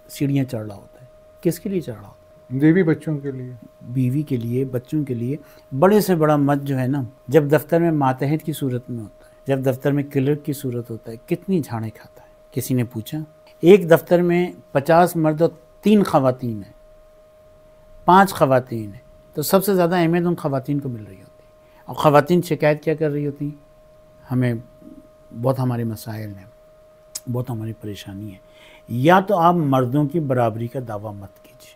सीढ़ियाँ चढ़ रहा होता है। किसके लिए चढ़ रहा होता है? बीवी बच्चों के लिए, बीवी के लिए, बच्चों के लिए। बड़े से बड़ा मर्द जो है ना, जब दफ्तर में मातहत की सूरत में होता है, जब दफ्तर में क्लर्क की सूरत होता है, कितनी झाड़ें खाता है? किसी ने पूछा? एक दफ्तर में 50 मर्द और 3 ख़वातीन हैं, 5 ख़वातीन हैं, तो सबसे ज़्यादा अहमियत उन ख़वातीन को मिल रही होती है। और ख़वातीन शिकायत क्या कर रही होती? हमें बहुत हमारे मसाइल हैं, बहुत हमारी परेशानी है। या तो आप मर्दों की बराबरी का दावा मत कीजिए,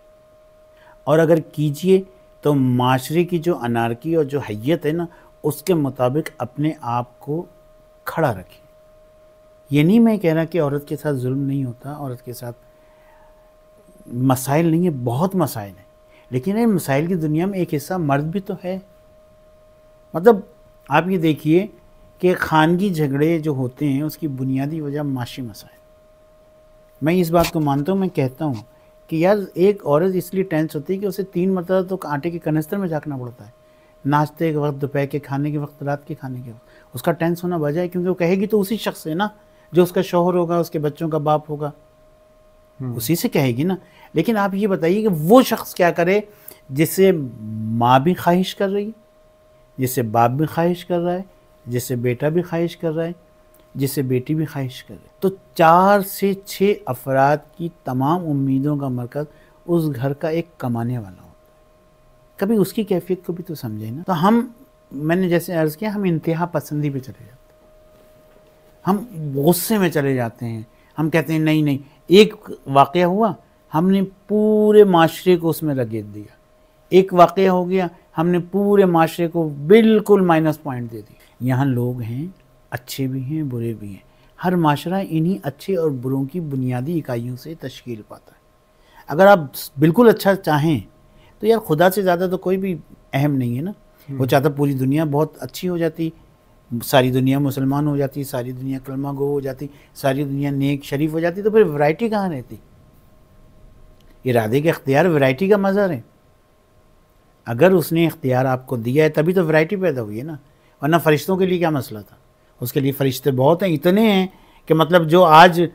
और अगर कीजिए तो माशरे की जो अनारकी और जो हैयत है ना, उसके मुताबिक अपने आप को खड़ा रखिए। ये नहीं मैं कह रहा कि औरत के साथ जुल्म नहीं होता, औरत के साथ मसाइल नहीं है, बहुत मसाइल हैं, लेकिन इन मसाइल की दुनिया में एक हिस्सा मर्द भी तो है। मतलब आप ये देखिए कि खानगी झगड़े जो होते हैं उसकी बुनियादी वजह माशी मसाइल। मैं इस बात को मानता हूँ, मैं कहता हूँ कि यार एक औरत इसलिए टेंस होती है कि उसे 3 मरतबा तो आटे के कनस्तर में झाँकना पड़ता है, नाश्ते के वक्त, दोपहर के खाने के वक्त, रात के खाने के वक्त। उसका टेंस होना वजह है क्योंकि वो कहेगी तो उसी शख्स से ना जो उसका शौहर होगा, उसके बच्चों का बाप होगा, उसी से कहेगी ना। लेकिन आप ये बताइए कि वो शख्स क्या करे जिससे माँ भी ख्वाहिश कर रही है, जिससे बाप भी ख्वाहिश कर रहा है, जिससे बेटा भी ख्वाहिश कर रहा है, जिससे बेटी भी ख्वाहिश कर रही है। तो 4 से 6 अफराद की तमाम उम्मीदों का मरकज़ उस घर का एक कमाने वाला होता है। कभी उसकी कैफियत को भी तो समझे ना। तो मैंने जैसे अर्ज़ किया, हम इंतहा पसंदी पे चले जाते हैं, हम गुस्से में चले जाते हैं, हम कहते हैं नहीं नहीं। एक वाक़या हुआ, हमने पूरे माशरे को उसमें लगेत दिया। एक वाक़या हो गया, हमने पूरे माशरे को बिल्कुल माइनस पॉइंट दे दिया। यहाँ लोग हैं, अच्छे भी हैं, बुरे भी हैं। हर माशरा इन्हीं अच्छे और बुरों की बुनियादी इकाइयों से तश्कील पाता है। अगर आप बिल्कुल अच्छा चाहें तो यार खुदा से ज़्यादा तो कोई भी अहम नहीं है ना। वो चाहता पूरी दुनिया बहुत अच्छी हो जाती, सारी दुनिया मुसलमान हो जाती, सारी दुनिया कलमा गो हो जाती, सारी दुनिया नेक शरीफ हो जाती, तो फिर वैरायटी कहाँ रहती। इरादे के इख्तियार वैरायटी का मज़हर है। अगर उसने इख्तियार आपको दिया है तभी तो वैरायटी पैदा हुई है ना, वरना फ़रिश्तों के लिए क्या मसला था। उसके लिए फ़रिश्ते बहुत हैं, इतने हैं कि मतलब जो आज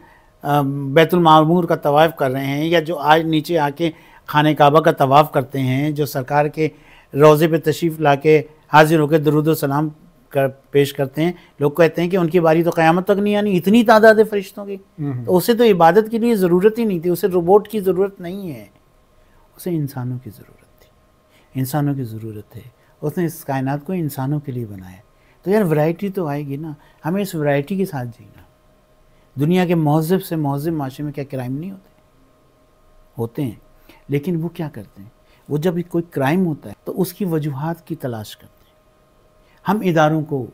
बैतुल मामूर का तवाफ़ कर रहे हैं, या जो आज नीचे आके खाने काबा का तवाफ़ करते हैं, जो सरकार के रोज़े पे तशरीफ़ ला के हाजिर होकर दरूद व सलाम कर पेश करते हैं, लोग कहते हैं कि उनकी बारी तो क़यामत तक नहीं आनी। इतनी तादाद है फ़रिश्तों की, तो उसे तो इबादत के लिए ज़रूरत ही नहीं थी, उसे रोबोट की ज़रूरत नहीं है, उसे इंसानों की ज़रूरत थी। इंसानों की ज़रूरत है, उसने इस कायनात को इंसानों के लिए बनाया। तो यार वैरायटी तो आएगी ना, हमें इस वैरायटी के साथ जीना। दुनिया के महज़ब से महज़ब माशरे में क्या क्राइम नहीं होते हैं, लेकिन वो क्या करते हैं, वो जब कोई क्राइम होता है तो उसकी वजूहात की तलाश करते हैं। हम इदारों को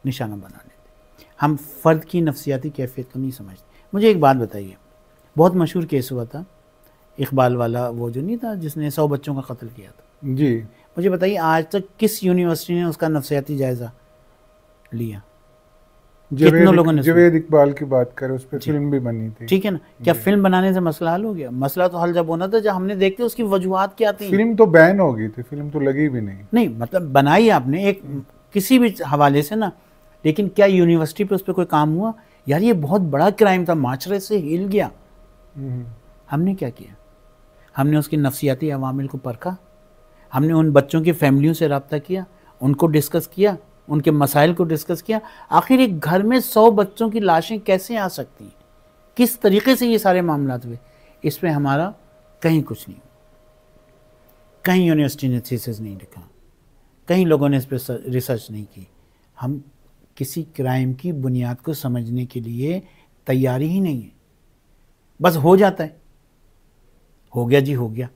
निशाना बना लेते हैं, हम फ़र्द की नफ्सियाती कैफियत को नहीं समझते। मुझे एक बात बताइए, बहुत मशहूर केस हुआ था इकबाल वाला, वो जो नहीं था जिसने 100 बच्चों का कत्ल किया था जी। मुझे बताइए आज तक किस यूनिवर्सिटी ने उसका नफ्सियाती जायज़ा लिया? कितने लोगों ने? जवेद इकबाल की बात करें, उस पर फिल्म भी बनी थी, ठीक है ना। क्या फिल्म बनाने से मसला हल हो गया? मसला तो हल जब होना था जब हमने देखते उसकी वजूहात क्या थी। फिल्म तो बैन हो गई थी, फिल्म तो लगी भी नहीं। मतलब बनाई आपने एक किसी भी हवाले से ना, लेकिन क्या यूनिवर्सिटी पे उस पर कोई काम हुआ? यार ये बहुत बड़ा क्राइम था, माशरे से हिल गया। हमने क्या किया? हमने उसकी नफ्सियाती अवामिल को परखा, हमने उन बच्चों की फैमिलियों से रब्ता किया, उनको डिस्कस किया, उनके मसाइल को डिस्कस किया। आखिर एक घर में 100 बच्चों की लाशें कैसे आ सकती हैं, किस तरीके से ये सारे मामलात हुए, इस पर हमारा कहीं कुछ नहीं, कहीं यूनिवर्सिटी ने थीसिस नहीं लिखा, कहीं लोगों ने इस पर रिसर्च नहीं की। हम किसी क्राइम की बुनियाद को समझने के लिए तैयारी ही नहीं है। बस हो जाता है, हो गया जी, हो गया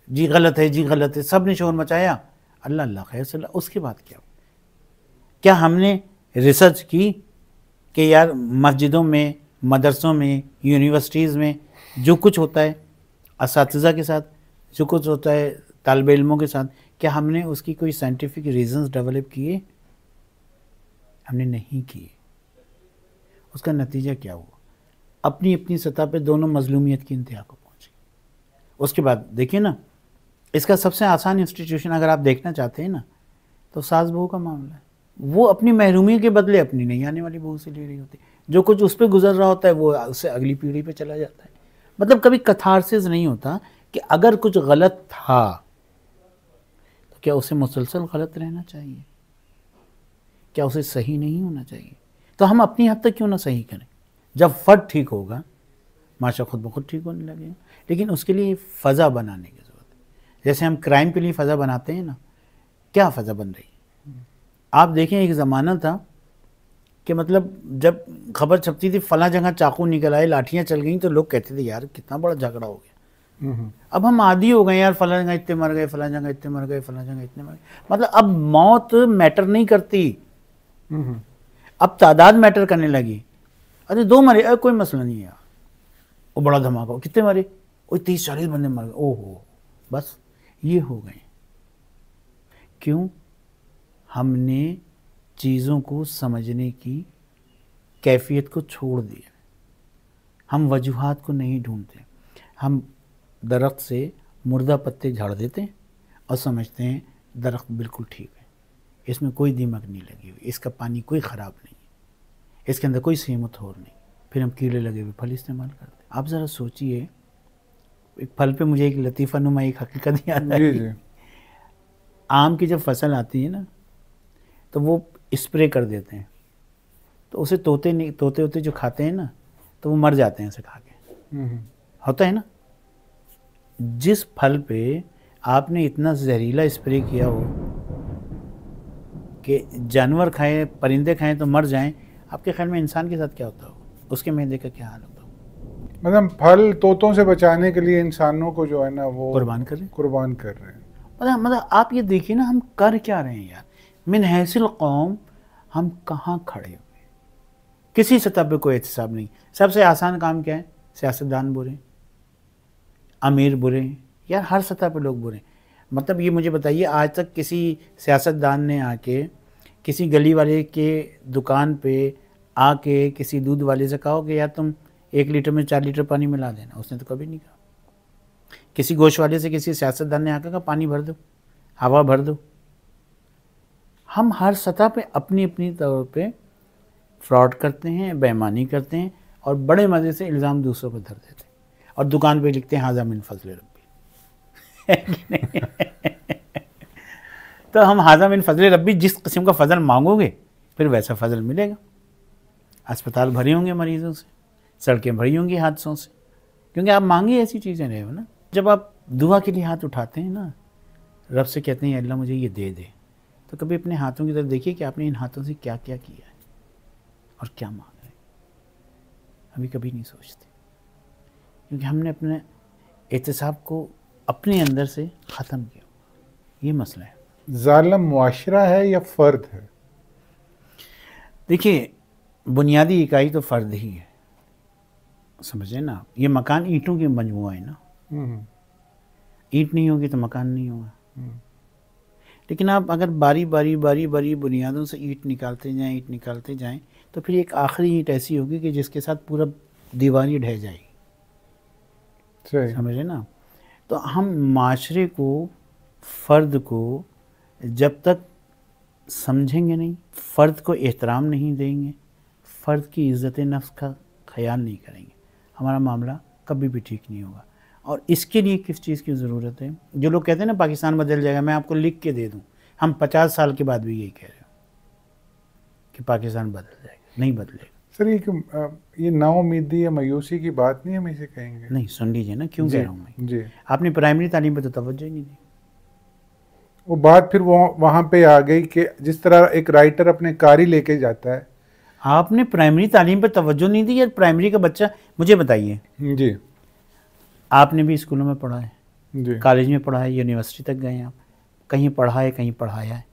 जी, गलत है जी, गलत है, सब ने शोर मचाया, अल्लाह अल्लाह खैर सल्ला। उसके बाद क्या हमने रिसर्च की कि यार मस्जिदों में, मदरसों में, यूनिवर्सिटीज़ में जो कुछ होता है असातिज़ा के साथ, जो कुछ होता है तालिब इल्मों के साथ, क्या हमने उसकी कोई साइंटिफिक रीजंस डेवलप किए? हमने नहीं किए। उसका नतीजा क्या हुआ? अपनी अपनी सतह पे दोनों मजलूमियत की इंतहा को पहुँचे। उसके बाद देखिए ना, इसका सबसे आसान इंस्टीट्यूशन अगर आप देखना चाहते हैं ना, तो सास बहू का मामला है। वो अपनी महरूमी के बदले अपनी नहीं आने वाली बहू से ले रही होती, जो कुछ उस पर गुजर रहा होता है वो उससे अगली पीढ़ी पे चला जाता है। मतलब कभी कथारसिस नहीं होता कि अगर कुछ गलत था तो क्या उसे मुसलसल गलत रहना चाहिए, क्या उसे सही नहीं होना चाहिए? तो हम अपनी हद तक क्यों ना सही करें? जब फ़र्द ठीक होगा माशा खुद ब खुद ठीक होने लगेगा। लेकिन उसके लिए फ़ज़ा बनाने की ज़रूरत है। जैसे हम क्राइम के लिए फ़ज़ा बनाते हैं ना, क्या फ़ज़ा बन रही है? आप देखें, एक ज़माना था कि मतलब जब खबर छपती थी फ़लाँ जगह चाकू निकल आए, लाठियाँ चल गई, तो लोग कहते थे यार कितना बड़ा झगड़ा हो गया। अब हम आदी हो गए, यार फ़लाँ जगह इतने मर गए, फ़लाँ जगह इतने मर गए, फ़लाँ जगह इतने मर गए। मतलब अब मौत मैटर नहीं करती, अब तादाद मैटर करने लगी। अरे 2 मरे, कोई मसला नहीं है यार, वो बड़ा धमाका, कितने मरे, वो 30-40 बंदे मर गए, ओहो, बस ये हो गए। क्यों? हमने चीज़ों को समझने की कैफियत को छोड़ दिया। हम वजूहात को नहीं ढूंढते, हम दरख्त से मुर्दा पत्ते झाड़ देते हैं और समझते हैं दरख्त बिल्कुल ठीक है, इसमें कोई दीमक नहीं लगी हुई, इसका पानी कोई ख़राब नहीं है, इसके अंदर कोई सेमत और नहीं, फिर हम कीड़े लगे हुए फल इस्तेमाल करते हैं। आप ज़रा सोचिए, एक फल पे मुझे एक लतीफ़ा नुमा एक हकीकत याद आई। आम की जब फसल आती है ना तो वो स्प्रे कर देते हैं, तो उसे तोते जो खाते हैं ना तो वो मर जाते हैं उसे खा के, होता है ना। जिस फल पे आपने इतना जहरीला स्प्रे किया हो कि जानवर खाएं, परिंदे खाएं तो मर जाएं, आपके ख्याल में इंसान के साथ क्या होता हो, उसके मैदे का क्या हाल होता हो? मतलब फल तोतों से बचाने के लिए इंसानों को जो है ना वो कुर्बान कर रहे हैं। मतलब आप ये देखिए ना, हम कर क्या रहे हैं यार। मिन हैसिल कौम, हम कहाँ खड़े हुए, किसी सतह पे कोई एहतसाब नहीं। सबसे आसान काम क्या है? सियासतदान बुरे, अमीर बुरे, यार हर सतह पे लोग बुरे। मतलब ये मुझे बताइए, आज तक किसी सियासतदान ने आके किसी गली वाले के दुकान पे आके किसी दूध वाले से कहो कि यार तुम 1 लीटर में 4 लीटर पानी मिला देना? उसने तो कभी नहीं कहा। किसी गोश्त वाले से किसी सियासतदान ने आकर कहा पानी भर दो, हवा भर दो? हम हर सतह पे अपनी अपनी तौर पे फ्रॉड करते हैं, बेईमानी करते हैं और बड़े मज़े से इल्ज़ाम दूसरों पर धर देते हैं और दुकान पे लिखते हैं हाज़ा मिन फज़ल रब्बी। तो हम हाज़ा मिन फज़ल रब्बी, जिस किस्म का फ़ज़ल मांगोगे फिर वैसा फ़ज़ल मिलेगा। अस्पताल भरे होंगे मरीज़ों से, सड़कें भरी होंगी हादसों से, क्योंकि आप मांगे ऐसी चीज़ें रहे हो ना। जब आप दुआ के लिए हाथ उठाते हैं ना, रब से कहते हैं अल्लाह मुझे ये दे दे, तो कभी अपने हाथों की तरफ देखिए कि आपने इन हाथों से क्या क्या किया है और क्या मांग रहे हैं। अभी कभी नहीं सोचते, क्योंकि हमने अपने एहतिसाब को अपने अंदर से ख़त्म किया। ये मसला है। ज़ालिम मुआशरा है या फ़र्द है? देखिए, बुनियादी इकाई तो फ़र्द ही है, समझे ना। ये मकान ईंटों की मजमुआ है ना, ईंट नहीं होगी तो मकान नहीं होगा। लेकिन आप अगर बारी बारी बुनियादों से ईंट निकालते जाएं तो फिर एक आखिरी ईंट ऐसी होगी कि जिसके साथ पूरा दीवार ढह जाएगी। समझे ना। तो हम माशरे को, फ़र्द को जब तक समझेंगे नहीं, फ़र्द को एहतराम नहीं देंगे, फ़र्द की इज़्ज़त नफ्स का ख्याल नहीं करेंगे, हमारा मामला कभी भी ठीक नहीं होगा। और इसके लिए किस चीज़ की ज़रूरत है? जो लोग कहते हैं ना पाकिस्तान बदल जाएगा, मैं आपको लिख के दे दूं, हम 50 साल के बाद भी यही कह रहे हो कि पाकिस्तान बदल जाएगा। नहीं बदलेगा। सर ये नाउमीदी या मायूसी की बात नहीं हम इसे कहेंगे? नहीं, सुन लीजिए ना क्यों कह रहा हूँ मैं जी। आपने प्राइमरी तालीम पर तो तवज्जो ही नहीं दी। वो बात फिर वहाँ पे आ गई कि जिस तरह एक राइटर अपने कारी लेके जाता है। आपने प्राइमरी तालीम पर तवज्जो नहीं दी यार। प्राइमरी का बच्चा, मुझे बताइए जी, आपने भी स्कूलों में पढ़ा है जी, कॉलेज में पढ़ा है, यूनिवर्सिटी तक गए हैं आप, कहीं पढ़ा है कहीं पढ़ाया है,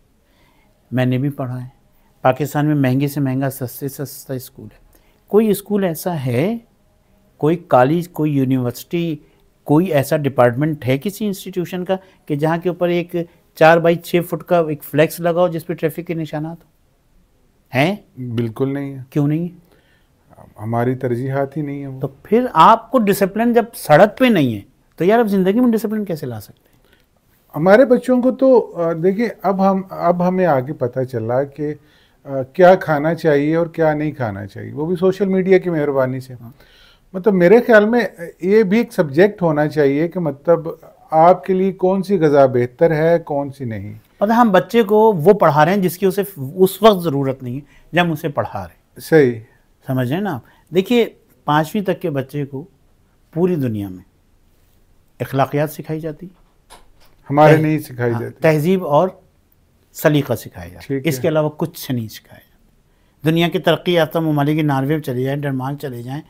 मैंने भी पढ़ा है। पाकिस्तान में महंगे से महंगा, सस्ते से सस्ता स्कूल है। कोई स्कूल ऐसा है, कोई कॉलेज, कोई यूनिवर्सिटी, कोई ऐसा डिपार्टमेंट है किसी इंस्टीट्यूशन का कि जहाँ के ऊपर एक 4 बाई 6 फुट का एक फ्लैक्स लगाओ जिस पर ट्रैफिक के निशानात हो? हैं? बिल्कुल नहीं है। क्यों नहीं है? हमारी तरजीहात ही नहीं है वो। तो फिर आपको डिसिप्लिन जब सड़क पे नहीं है तो यार अब ज़िंदगी में डिसिप्लिन कैसे ला सकते हैं? हमारे बच्चों को तो देखिए, अब हमें आगे पता चला कि क्या खाना चाहिए और क्या नहीं खाना चाहिए, वो भी सोशल मीडिया की मेहरबानी से। मतलब मेरे ख्याल में ये भी एक सब्जेक्ट होना चाहिए कि मतलब आपके लिए कौन सी ग़िज़ा बेहतर है, कौन सी नहीं। मतलब हम बच्चे को वो पढ़ा रहे हैं जिसकी उसे उस वक्त ज़रूरत नहीं है जब हम उसे पढ़ा रहे हैं। सही, समझ रहे हैं ना आप। देखिए, 5वीं तक के बच्चे को पूरी दुनिया में अखलाकियात सिखाई जाती, हमारे नहीं सिखाई जाती। तहजीब और सलीका सिखाया जाता, इसके अलावा कुछ नहीं सिखाया जाता। दुनिया की तरक्की याफ्ता ममालिक, नॉर्वे में चले जाएँ, डेनमार्क चले जाएँ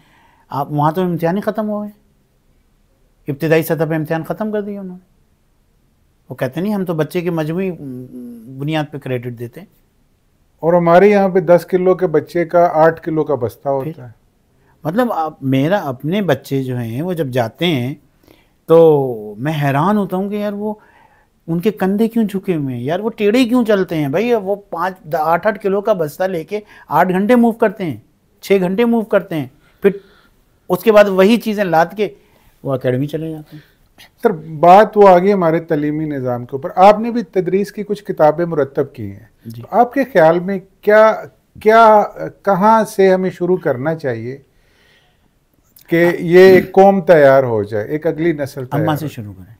आप, वहाँ तो इम्तिहान ही ख़त्म हो गए। इब्तिदाई सतह पर इम्तिहान ख़त्म कर दिया उन्होंने। वो कहते नहीं हम तो बच्चे के मजमूई बुनियाद पे क्रेडिट देते हैं। और हमारे यहाँ पे 10 किलो के बच्चे का 8 किलो का बस्ता होता है। मतलब मेरा अपने बच्चे जो हैं वो जब जाते हैं तो मैं हैरान होता हूँ कि यार वो उनके कंधे क्यों झुके हुए हैं यार, वो टेढ़े क्यों चलते हैं भाई, वो 8-8 किलो का बस्ता लेके 8 घंटे मूव करते हैं, 6 घंटे मूव करते हैं, फिर उसके बाद वही चीज़ें लाद के वो अकेडमी चले जाते हैं। सर बात वो आ गई हमारे तलीमी निज़ाम के ऊपर, आपने भी तदरीस की कुछ किताबें मुरतब की हैं, तो आपके ख्याल में क्या क्या कहाँ से हमें शुरू करना चाहिए कि ये एक कौम तैयार हो जाए, एक अगली नस्ल तैयार अम्मा से शुरू करें।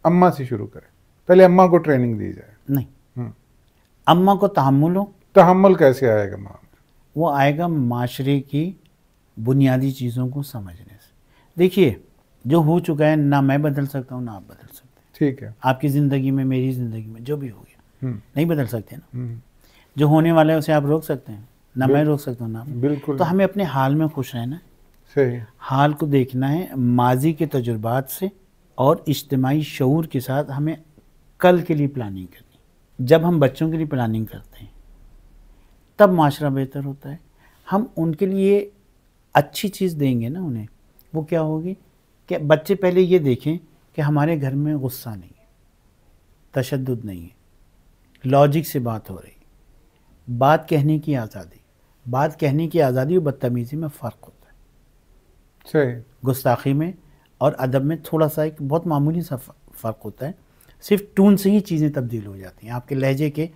अम्मा से शुरू करें, पहले अम्मा को ट्रेनिंग दी जाए। नहीं, अम्मा को तहम्मुल हो। तहम्मुल कैसे आएगा माँ? वो आएगा माशरे की बुनियादी चीज़ों को समझने से। देखिए जो हो चुका है ना मैं बदल सकता हूँ ना आप बदल सकते हैं। ठीक है, आपकी ज़िंदगी में, मेरी ज़िंदगी में जो भी हो गया नहीं बदल सकते ना। जो होने वाला है उसे आप रोक सकते हैं ना, मैं रोक सकता हूँ ना। बिल्कुल। तो हमें अपने हाल में खुश रहना है, सही, हाल को देखना है माजी के तजुर्बात से, और इज्तिमाई शऊर के साथ हमें कल के लिए प्लानिंग करनी। जब हम बच्चों के लिए प्लानिंग करते हैं तब माशरा बेहतर होता है। हम उनके लिए अच्छी चीज़ देंगे ना उन्हें, वो क्या होगी कि बच्चे पहले ये देखें कि हमारे घर में गुस्सा नहीं है, तशद्दुद नहीं है, लॉजिक से बात हो रही, बात कहने की आज़ादी। बात कहने की आज़ादी और बदतमीज़ी में फ़र्क होता है। सही। गुस्ताखी में और अदब में थोड़ा सा एक बहुत मामूली सा फ़र्क होता है। सिर्फ टून से ही चीज़ें तब्दील हो जाती हैं। आपके लहजे के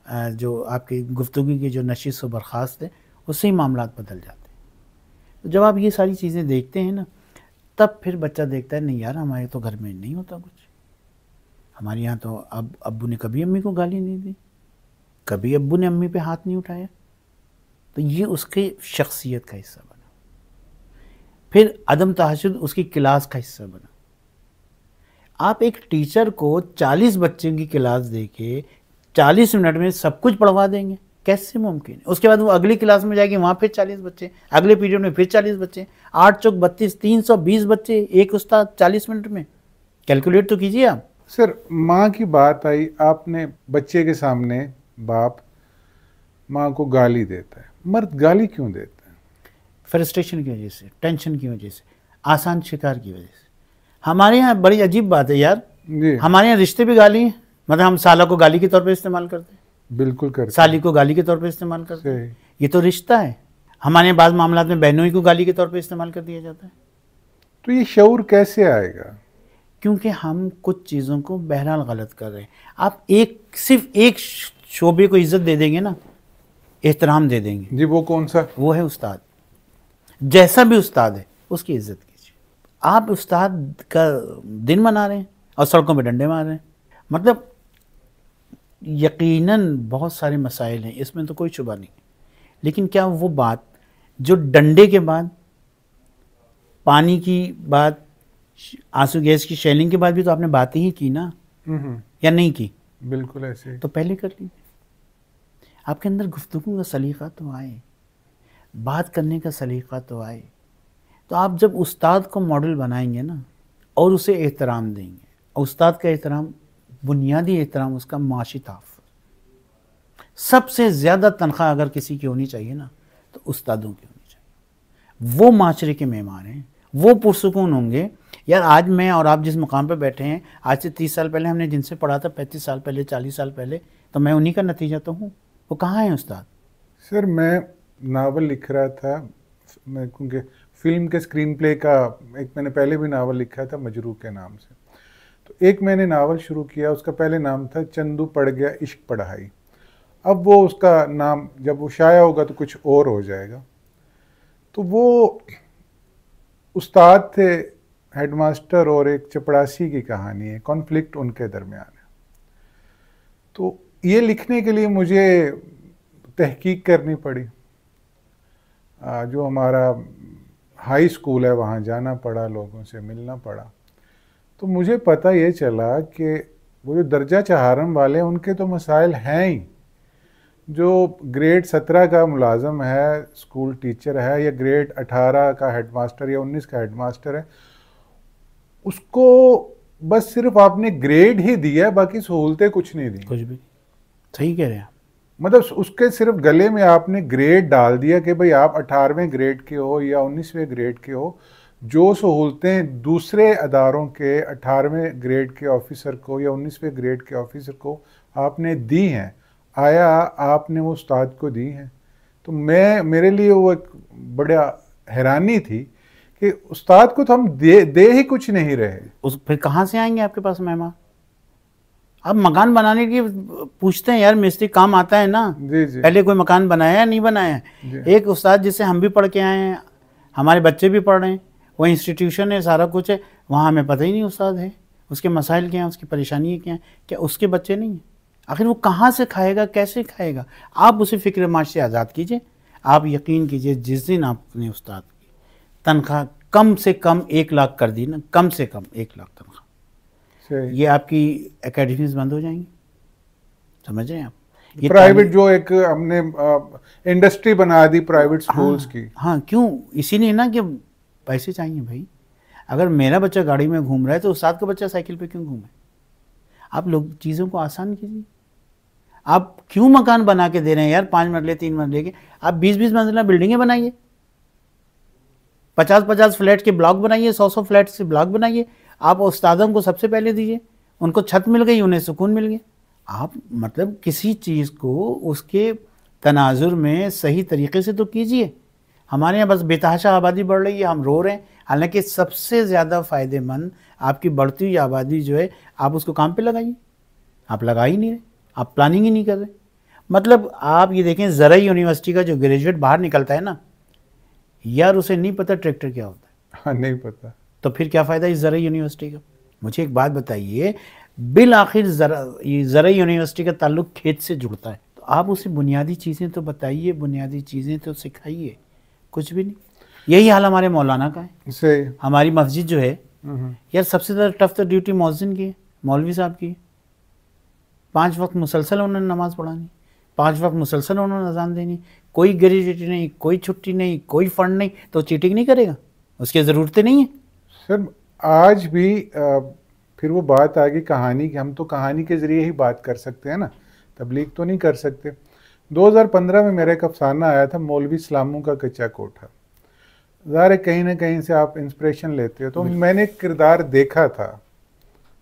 जो आपकी गुफ्तगू की जो नशिश व बर्खास्त है उससे ही मामलात बदल जाते हैं। तो जब आप ये सारी चीज़ें देखते हैं ना, तब फिर बच्चा देखता है नहीं यार हमारे तो घर में नहीं होता कुछ, हमारे यहाँ तो अब अब्बू ने कभी अम्मी को गाली नहीं दी, कभी अब्बू ने अम्मी पे हाथ नहीं उठाया। तो ये उसकी शख्सियत का हिस्सा बना। फिर अदम तहश्शुद उसकी क्लास का हिस्सा बना। आप एक टीचर को 40 बच्चों की क्लास दे के 40 मिनट में सब कुछ पढ़वा देंगे, कैसे मुमकिन है? उसके बाद वो अगली क्लास में जाएगी, वहाँ फिर 40 बच्चे, अगले पीरियड में फिर 40 बच्चे, 8 चौक 32, 320 बच्चे, एक उस्ताद 40 मिनट में। कैलकुलेट तो कीजिए आप। सर माँ की बात आई, आपने बच्चे के सामने बाप माँ को गाली देता है, मर्द गाली क्यों देता है? फ्रस्ट्रेशन की वजह से, टेंशन की वजह से, आसान शिकार की वजह से। हमारे यहाँ बड़ी अजीब बात है यार, हमारे यहाँ रिश्ते भी गाली हैं। मतलब हम साला को गाली के तौर पे इस्तेमाल करते हैं, बिल्कुल करते, साली को गाली के तौर पे इस्तेमाल करते हैं। ये तो रिश्ता है। हमारे बाद मामलात में बहनों ही को गाली के तौर पे इस्तेमाल कर दिया जाता है। तो ये शऊर कैसे आएगा? क्योंकि हम कुछ चीज़ों को बहरहाल गलत कर रहे हैं। आप सिर्फ एक शोबे को इज्जत दे देंगे ना, एहतराम दे देंगे जी, वो कौन सा? वो है उस्ताद। जैसा भी उस्ताद है उसकी इज्जत कीजिए। आप उस्ताद का दिन मना रहे हैं और सड़कों पे डंडे मार रहे हैं। मतलब यकीनन बहुत सारे मसाइल हैं, इसमें तो कोई शुबा नहीं। लेकिन क्या वो बात जो डंडे के बाद, पानी की बात, आंसू गैस की शेलिंग के बाद भी तो आपने बातें ही की ना, या नहीं की? बिल्कुल ऐसे। तो पहले कर लीजिए। आपके अंदर गुफ्तगू का सलीक़ा तो आए, बात करने का सलीक़ा तो आए। तो आप जब उस्ताद को मॉडल बनाएंगे ना और उसे एहतराम देंगे, और उस्ताद का एहतराम, बुनियादी एहतराम उसका माशी तहफ़्फ़ुज़। सबसे ज़्यादा तनख्वाह अगर किसी की होनी चाहिए ना तो उस्तादों की होनी चाहिए। वो माशरे के मेहमान हैं, वो पुरसुकून होंगे। यार आज मैं और आप जिस मुकाम पर बैठे हैं, आज से 30 साल पहले हमने जिनसे पढ़ा था, 35 साल पहले, 40 साल पहले, तो मैं उन्हीं का नतीजा तो हूँ। वो कहाँ हैं उस्ताद? सर मैं नावल लिख रहा था, मैं क्योंकि फिल्म के स्क्रीन प्ले का एक मैंने पहले भी नावल लिखा था मजरू के नाम से। तो एक मैंने नावल शुरू किया, उसका पहले नाम था चंदू पड़ गया इश्क पढ़ाई। अब वो उसका नाम जब वो शाया होगा तो कुछ और हो जाएगा। तो वो उस्ताद थे, हेडमास्टर और एक चपड़ासी की कहानी है, कॉन्फ्लिक्ट उनके दरमियान है। तो ये लिखने के लिए मुझे तहकीक करनी पड़ी। जो हमारा हाई स्कूल है वहाँ जाना पड़ा, लोगों से मिलना पड़ा। तो मुझे पता ये चला कि वो जो दर्जा चहारम वाले हैं उनके तो मसाइल हैं ही। जो ग्रेड 17 का मुलाजम है, स्कूल टीचर है, या ग्रेड 18 का हेडमास्टर या 19 का हेडमास्टर है, उसको बस सिर्फ आपने ग्रेड ही दिया है, बाकी सहूलतें कुछ नहीं दी। कुछ भी सही कह रहे हैं। मतलब उसके सिर्फ गले में आपने ग्रेड डाल दिया कि भाई आप 18वें ग्रेड के हो या 19वें ग्रेड के हो, जो सहूलतें दूसरे अदारों के 18वें ग्रेड के ऑफिसर को या 19वें ग्रेड के ऑफिसर को आपने दी हैं, आया आपने वो उस्ताद को दी हैं? तो मेरे लिए वो एक बड़ा हैरानी थी कि उस्ताद को तो हम दे ही कुछ नहीं रहे। उस फिर कहाँ से आएंगे आपके पास मेहमान? अब मकान बनाने की पूछते हैं यार, मिस्त्री काम आता है ना। जी जी। पहले कोई मकान बनाया या नहीं बनाया? एक उस्ताद जिससे हम भी पढ़ के आए हैं, हमारे बच्चे भी पढ़ रहे हैं, वो इंस्टीट्यूशन है, सारा कुछ है, वहाँ हमें पता ही नहीं उस्ताद है, उसके मसाइल क्या हैं, उसकी परेशानी क्या है, क्या उसके बच्चे नहीं हैं? आखिर वो कहाँ से खाएगा, कैसे खाएगा? आप उसे फ़िक्र माश से आज़ाद कीजिए। आप यकीन कीजिए, जिस दिन आपने उस्ताद की तनख्वाह कम से कम 1 लाख कर दी ना, कम से कम 1 लाख तनख्वाह, ये आपकी एकेडमीज बंद हो जाएंगी। समझ रहे हैं आप? ये प्राइवेट जो एक हमने इंडस्ट्री बना दी प्राइवेट स्कूल्स की। हाँ, क्यों? इसीलिए ना कि पैसे चाहिए भाई। अगर मेरा बच्चा गाड़ी में घूम रहा है तो उस्ताद का बच्चा साइकिल पे क्यों घूमे? आप लोग चीज़ों को आसान कीजिए। आप क्यों मकान बना के दे रहे हैं यार, 5 मरले 3 मरले के? आप 20-20 मंजिला बिल्डिंगें बनाइए, 50-50 फ्लैट के ब्लॉक बनाइए, 100-100 फ्लैट से ब्लॉक बनाइए। आप उस्तादों को सबसे पहले दीजिए, उनको छत मिल गई, उन्हें सुकून मिल गया। आप मतलब किसी चीज़ को उसके तनाजुर में सही तरीके से तो कीजिए। हमारे यहाँ बस बेतहाशा आबादी बढ़ रही है, हम रो रहे हैं। हालांकि सबसे ज़्यादा फ़ायदेमंद आपकी बढ़ती हुई आबादी जो है, आप उसको काम पे लगाइए। आप लगा ही नहीं रहे, आप प्लानिंग ही नहीं कर रहे। मतलब आप ये देखें, ज़रा यूनिवर्सिटी का जो ग्रेजुएट बाहर निकलता है ना यार, उसे नहीं पता ट्रैक्टर क्या होता है। हाँ, नहीं पता। तो फिर क्या फ़ायदा इस ज़रा यूनिवर्सिटी का? मुझे एक बात बताइए, बिल आखिर ज़रा यूनिवर्सिटी का ताल्लुक़ खेत से जुड़ता है, तो आप उसे बुनियादी चीज़ें तो बताइए, बुनियादी चीज़ें तो सिखाइए। कुछ भी नहीं। यही हाल हमारे मौलाना का है। सही। हमारी मस्जिद जो है यार, सबसे ज़्यादा टफ तो ड्यूटी मौज़िन की है, मौलवी साहब की। 5 वक्त मुसलसल उन्होंने नमाज़ पढ़ानी, 5 वक्त मुसलसल उन्होंने अज़ान देनी। कोई ग्रेजुएटी नहीं, कोई छुट्टी नहीं, कोई फ़ंड नहीं, तो चीटिंग नहीं करेगा? उसकी ज़रूरतें नहीं है सर। आज भी फिर वो बात आ गई कहानी की। हम तो कहानी के ज़रिए ही बात कर सकते हैं ना, तबलीग तो नहीं कर सकते। 2015 में मेरा एक अफसाना आया था, मौलवी इस्लामों का कच्चा कोठा। ज़ाहिर कहीं ना कहीं से आप इंस्पिरेशन लेते हो, तो मैंने एक किरदार देखा था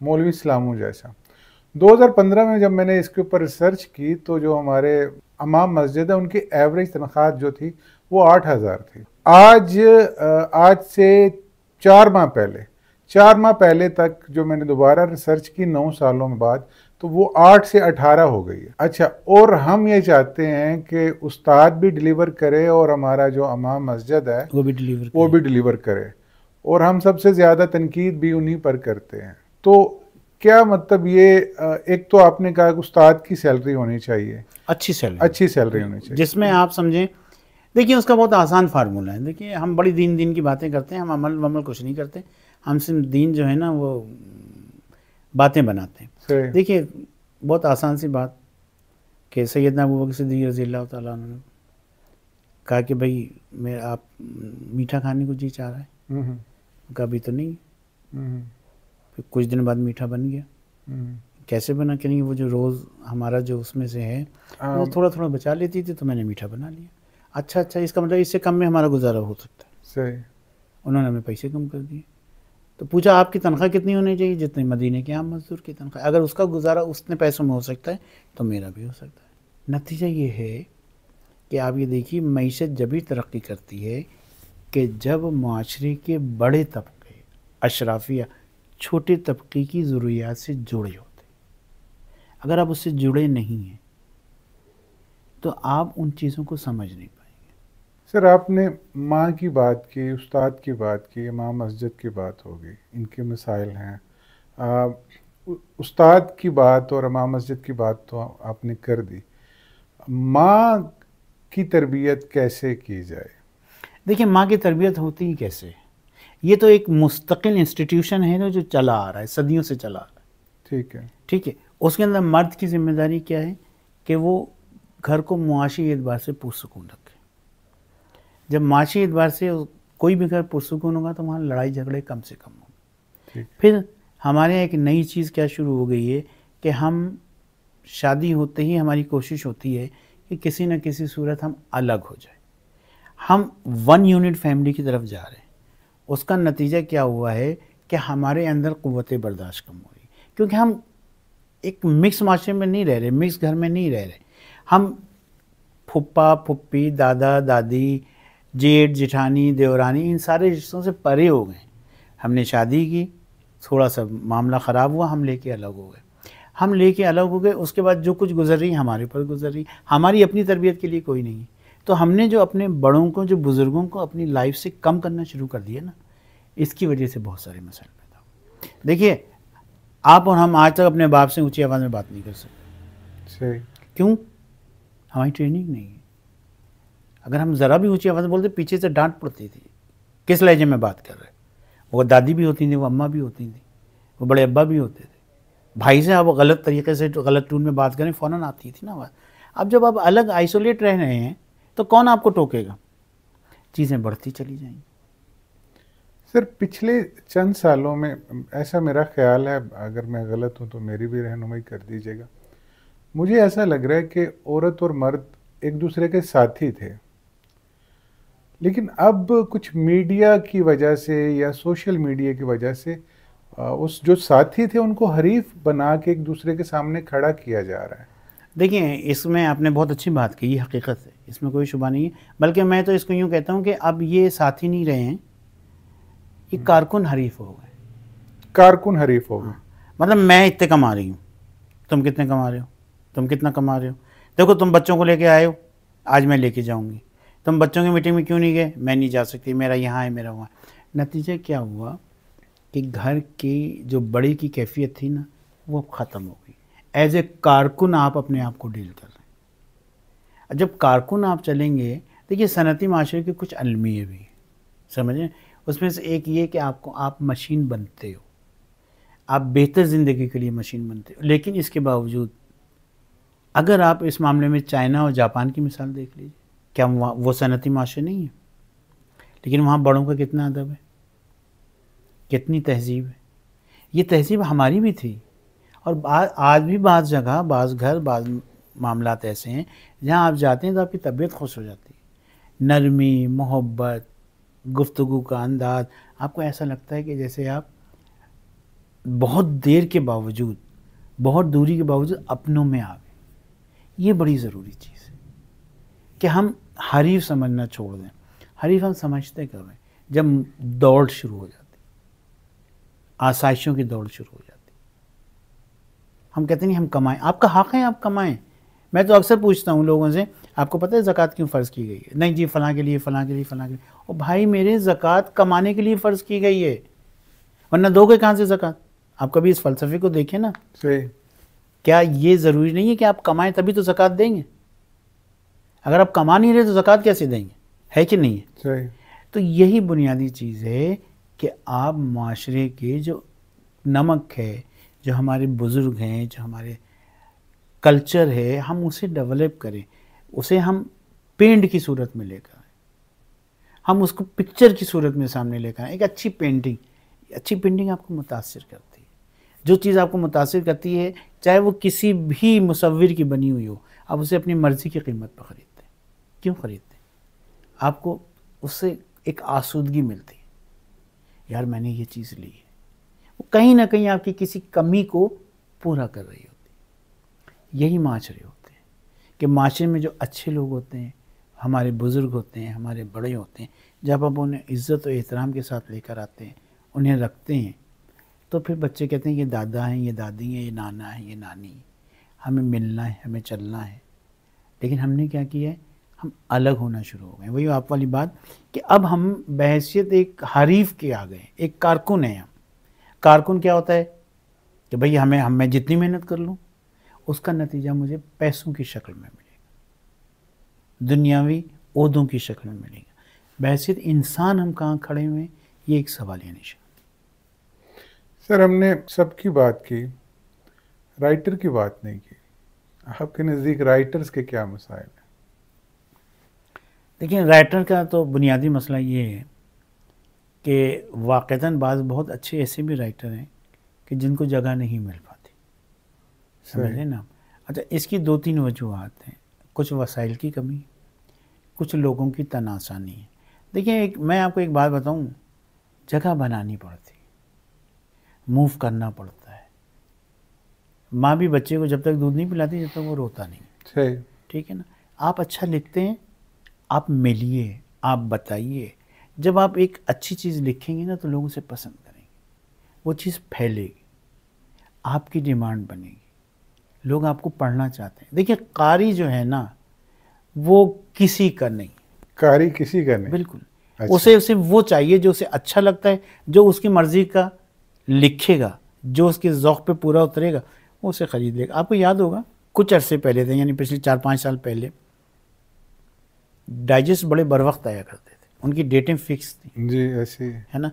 मौलवी इस्लामों जैसा। 2015 में जब मैंने इसके ऊपर रिसर्च की, तो जो हमारे इमाम मस्जिद है, उनकी एवरेज तनख्वाह जो थी वो 8,000 थी। आज से 4 माह पहले तक जो मैंने दोबारा रिसर्च की 9 सालों में बाद, तो वो 8 से 18 हो गई है। अच्छा, और हम ये चाहते हैं कि उस्ताद भी डिलीवर करे और हमारा जो इमाम मस्जिद है वो भी डिलीवर करे, और हम सबसे ज़्यादा तनकीद भी उन्हीं पर करते हैं। तो क्या मतलब ये एक तो आपने कहा कि उस्ताद की सैलरी होनी चाहिए, अच्छी सैलरी होनी चाहिए, जिसमें आप समझें। देखिए, उसका बहुत आसान फार्मूला है। देखिए, हम बड़ी दीन की बातें करते हैं, हम अमल कुछ नहीं करते। हम सिर्फ दीन जो है ना, वो बातें बनाते हैं। देखिए, बहुत आसान सी बात कि सैयदना अबू बकर सिद्दीक़ रज़ियल्लाहु ताला अन्हु ने कहा कि भाई आप मीठा खाने को जी चाह रहा है? कभी तो नहीं। फिर कुछ दिन बाद मीठा बन गया। कैसे बना? कि नहीं, वो जो रोज़ हमारा जो उसमें से है वो थोड़ा थोड़ा बचा लेती थी, तो मैंने मीठा बना लिया। अच्छा, इसका मतलब इससे कम में हमारा गुजारा हो सकता है। सही। उन्होंने हमें पैसे कम कर दिए। तो पूछा आपकी तनख्वाह कितनी होनी चाहिए? जितनी मदीने के आम मजदूर की तनख्वाह। अगर उसका गुजारा उतने पैसों में हो सकता है तो मेरा भी हो सकता है। नतीजा ये है कि आप ये देखिए, मईशत जब भी तरक्की करती है कि जब माशरे के बड़े तबके, अशराफिया, छोटे तबके की ज़रूरियात से जुड़े होते। अगर आप उससे जुड़े नहीं हैं तो आप उन चीज़ों को समझ नहीं पाएंगे। सर, आपने माँ की बात की, उस्ताद की बात की, इमाम मस्जिद की बात होगी, इनके मसाइल हैं। उस्ताद की बात और इमाम मस्जिद की बात तो आपने कर दी। माँ की तरबियत कैसे की जाए? देखिए, माँ की तरबियत होती ही कैसे? ये तो एक मुस्तकिल इंस्टीट्यूशन है जो चला आ रहा है, सदियों से चला आ रहा है। ठीक है। उसके अंदर मर्द की जिम्मेदारी क्या है कि वो घर को मुआशी एतबार से पुरसुकून रखे। जब माशी एतबार से कोई भी घर पुरसुकून होगा तो वहाँ लड़ाई झगड़े कम से कम होंगे। फिर हमारे यहाँ एक नई चीज़ क्या शुरू हो गई है कि हम शादी होते ही हमारी कोशिश होती है कि किसी न किसी सूरत हम अलग हो जाए। हम 1 यूनिट फैमिली की तरफ जा रहे हैं। उसका नतीजा क्या हुआ है कि हमारे अंदर क़ुव्वत बर्दाश्त कम हो रही, क्योंकि हम एक मिक्स माशरे में नहीं रह रहे, मिक्स घर में नहीं रह रहे। हम फूफा फुप्पी, दादा दादी, जेठ जेठानी, देवरानी, इन सारे रिश्तों से परे हो गए। हमने शादी की, थोड़ा सा मामला ख़राब हुआ, हम लेके अलग हो गए। हम लेके अलग हो गए, उसके बाद जो कुछ गुजर रही हमारे पर गुजर रही, हमारी अपनी तरबियत के लिए कोई नहीं है। तो हमने जो अपने बड़ों को, जो बुज़ुर्गों को अपनी लाइफ से कम करना शुरू कर दिया ना, इसकी वजह से बहुत सारे मसले पैदा हुए। देखिए, आप और हम आज तक अपने बाप से ऊंची आवाज़ में बात नहीं कर सकते। सही। क्यों? हमारी ट्रेनिंग नहीं है। अगर हम ज़रा भी ऊंची आवाज़ में बोलते, पीछे से डांट पड़ती थी, किस लहजे में बात कर रहे। वो दादी भी होती थी, वो अम्मा भी होती थी, वो बड़े अब्बा भी होते थे। भाई से आप गलत तरीके से, गलत टून में बात करें, फ़ौरन आती थी ना आवाज़। अब जब आप अलग आइसोलेट रह रहे हैं तो कौन आपको टोकेगा? चीज़ें बढ़ती चली जाएंगी। सर, पिछले चंद सालों में, ऐसा मेरा ख्याल है, अगर मैं गलत हूँ तो मेरी भी रहनुमाई कर दीजिएगा, मुझे ऐसा लग रहा है कि औरत और मर्द एक दूसरे के साथी थे, लेकिन अब कुछ मीडिया की वजह से या सोशल मीडिया की वजह से उस जो साथी थे उनको हरीफ बना के एक दूसरे के सामने खड़ा किया जा रहा है। देखिए, इसमें आपने बहुत अच्छी बात की, ये हकीकत है, इसमें कोई शुबा नहीं है। बल्कि मैं तो इसको यूँ कहता हूँ कि अब ये साथी नहीं रहे हैं, ये कारकुन हरीफ हो गए। कारकुन हरीफ हो गए। मतलब मैं इतने कमा रही हूँ, तुम कितने कमा रहे हो, तुम कितना कमा रहे हो, देखो तुम बच्चों को लेके आए हो, आज मैं लेके जाऊँगी। तुम बच्चों की मीटिंग में क्यों नहीं गए? मैं नहीं जा सकती, मेरा यहाँ है, मेरा वहाँ। नतीजा क्या हुआ कि घर की जो बड़ी की कैफियत थी ना, वो ख़त्म हो गई। एज ए कारकुन आप अपने आप को डील कर रहे हैं। जब कारकुन आप चलेंगे, देखिए सनती माशरे के कुछ अलमिये भी समझें। उसमें से एक ये कि आप मशीन बनते हो, आप बेहतर ज़िंदगी के लिए मशीन बनते हो। लेकिन इसके बावजूद अगर आप इस मामले में चाइना और जापान की मिसाल देख लीजिए, क्या वो सनती माशरे नहीं है? लेकिन वहाँ बड़ों का कितना अदब है, कितनी तहज़ीब है। ये तहज़ीब हमारी भी थी। और आज भी बाज़ जगह, बाज़ घर, बाज़ मामलात ऐसे हैं जहाँ आप जाते हैं तो आपकी तबीयत खुश हो जाती है। नरमी, मोहब्बत, गुफ्तगू का अंदाज़, आपको ऐसा लगता है कि जैसे आप बहुत देर के बावजूद, बहुत दूरी के बावजूद अपनों में आ गए। ये बड़ी ज़रूरी चीज़ है कि हम हरीफ समझना छोड़ दें। हरीफ हम समझते कब हैं? जब दौड़ शुरू हो जाती, आसाइशों की दौड़ शुरू हो जाती। हम कहते नहीं हम कमाएं, आपका हक़ है, आप कमाएं। मैं तो अक्सर पूछता हूँ लोगों से, आपको पता है ज़कात क्यों फ़र्ज़ की गई है? नहीं जी, फ़लाँ के लिए, फ़लाँ के लिए, फ़लाँ के लिए। और भाई मेरे, ज़कात कमाने के लिए फ़र्ज़ की गई है, वरना दोगे कहाँ से ज़कात? आप कभी इस फ़लसफ़े को देखें ना। सही। क्या ये ज़रूरी नहीं है कि आप कमाएं तभी तो ज़कात देंगे? अगर आप कमा नहीं रहे तो ज़कात कैसे देंगे? है कि नहीं है? सही। तो यही बुनियादी चीज़ है कि आप माशरे के जो नमक है, जो हमारे बुज़ुर्ग हैं, जो हमारे कल्चर है, हम उसे डेवलप करें, उसे हम पेंट की सूरत में लेकर आएँ, हम उसको पिक्चर की सूरत में सामने लेकर आएँ। एक अच्छी पेंटिंग आपको मुतासिर करती है। जो चीज़ आपको मुतासिर करती है, चाहे वो किसी भी मुसव्विर की बनी हुई हो, आप उसे अपनी मर्ज़ी की कीमत पर ख़रीदते हैं। क्यों ख़रीदते हैं? आपको उससे एक आसूदगी मिलती है, यार मैंने ये चीज़ ली है। वो कहीं ना कहीं आपकी किसी कमी को पूरा कर रही होती है। यही माशरे होते हैं कि माशरे में जो अच्छे लोग होते हैं, हमारे बुज़ुर्ग होते हैं, हमारे बड़े होते हैं, जब आप उन्हें इज़्ज़त और एहतराम के साथ लेकर आते हैं, उन्हें रखते हैं, तो फिर बच्चे कहते हैं ये दादा हैं, ये दादी हैं, ये नाना है, ये नानी है, हमें मिलना है, हमें चलना है। लेकिन हमने क्या किया है? हम अलग होना शुरू हो गए। वही आप वाली बात कि अब हम बहैसियत एक हरीफ के आ गए, एक कारकुन है हम। कारकुन क्या होता है कि भाई मैं जितनी मेहनत कर लूँ उसका नतीजा मुझे पैसों की शक्ल में मिलेगा, दुनियावी ओहदों की शक्ल में मिलेगा। बहैसियत इंसान हम कहाँ खड़े हुए हैं, ये एक सवालिया निशान। सर, हमने सबकी बात की, राइटर की बात नहीं की। आपके नज़दीक राइटर्स के क्या मसाइल हैं? देखिए, राइटर का तो बुनियादी मसला ये है कि वाक़तन बहुत अच्छे ऐसे भी राइटर हैं कि जिनको जगह नहीं मिल पाती, समझे ना। अच्छा, इसकी 2-3 वजूहात हैं। कुछ वसाइल की कमी, कुछ लोगों की तनासानी है। देखिए, मैं आपको एक बात बताऊं, जगह बनानी पड़ती, मूव करना पड़ता है। माँ भी बच्चे को जब तक दूध नहीं पिलाती जब तक वो रोता नहीं। सही। ठीक है ना। आप अच्छा लिखते हैं, आप मिलिए, आप बताइए। जब आप एक अच्छी चीज़ लिखेंगे ना तो लोग उसे पसंद करेंगे, वो चीज़ फैलेगी, आपकी डिमांड बनेगी, लोग आपको पढ़ना चाहते हैं। देखिए कारी जो है ना वो किसी का नहीं, कारी किसी का नहीं। बिल्कुल। अच्छा। उसे सिर्फ वो चाहिए जो उसे अच्छा लगता है, जो उसकी मर्जी का लिखेगा, जो उसके ज़ौक़ पे पूरा उतरेगा, वो उसे ख़रीद लेगा। आपको याद होगा कुछ अरसे पहले थे, यानी पिछले 4-5 साल पहले, डाइजेस्ट बड़े बर वक्त आया करते थे, उनकी डेटें फिक्स थी जी ऐसी है ना।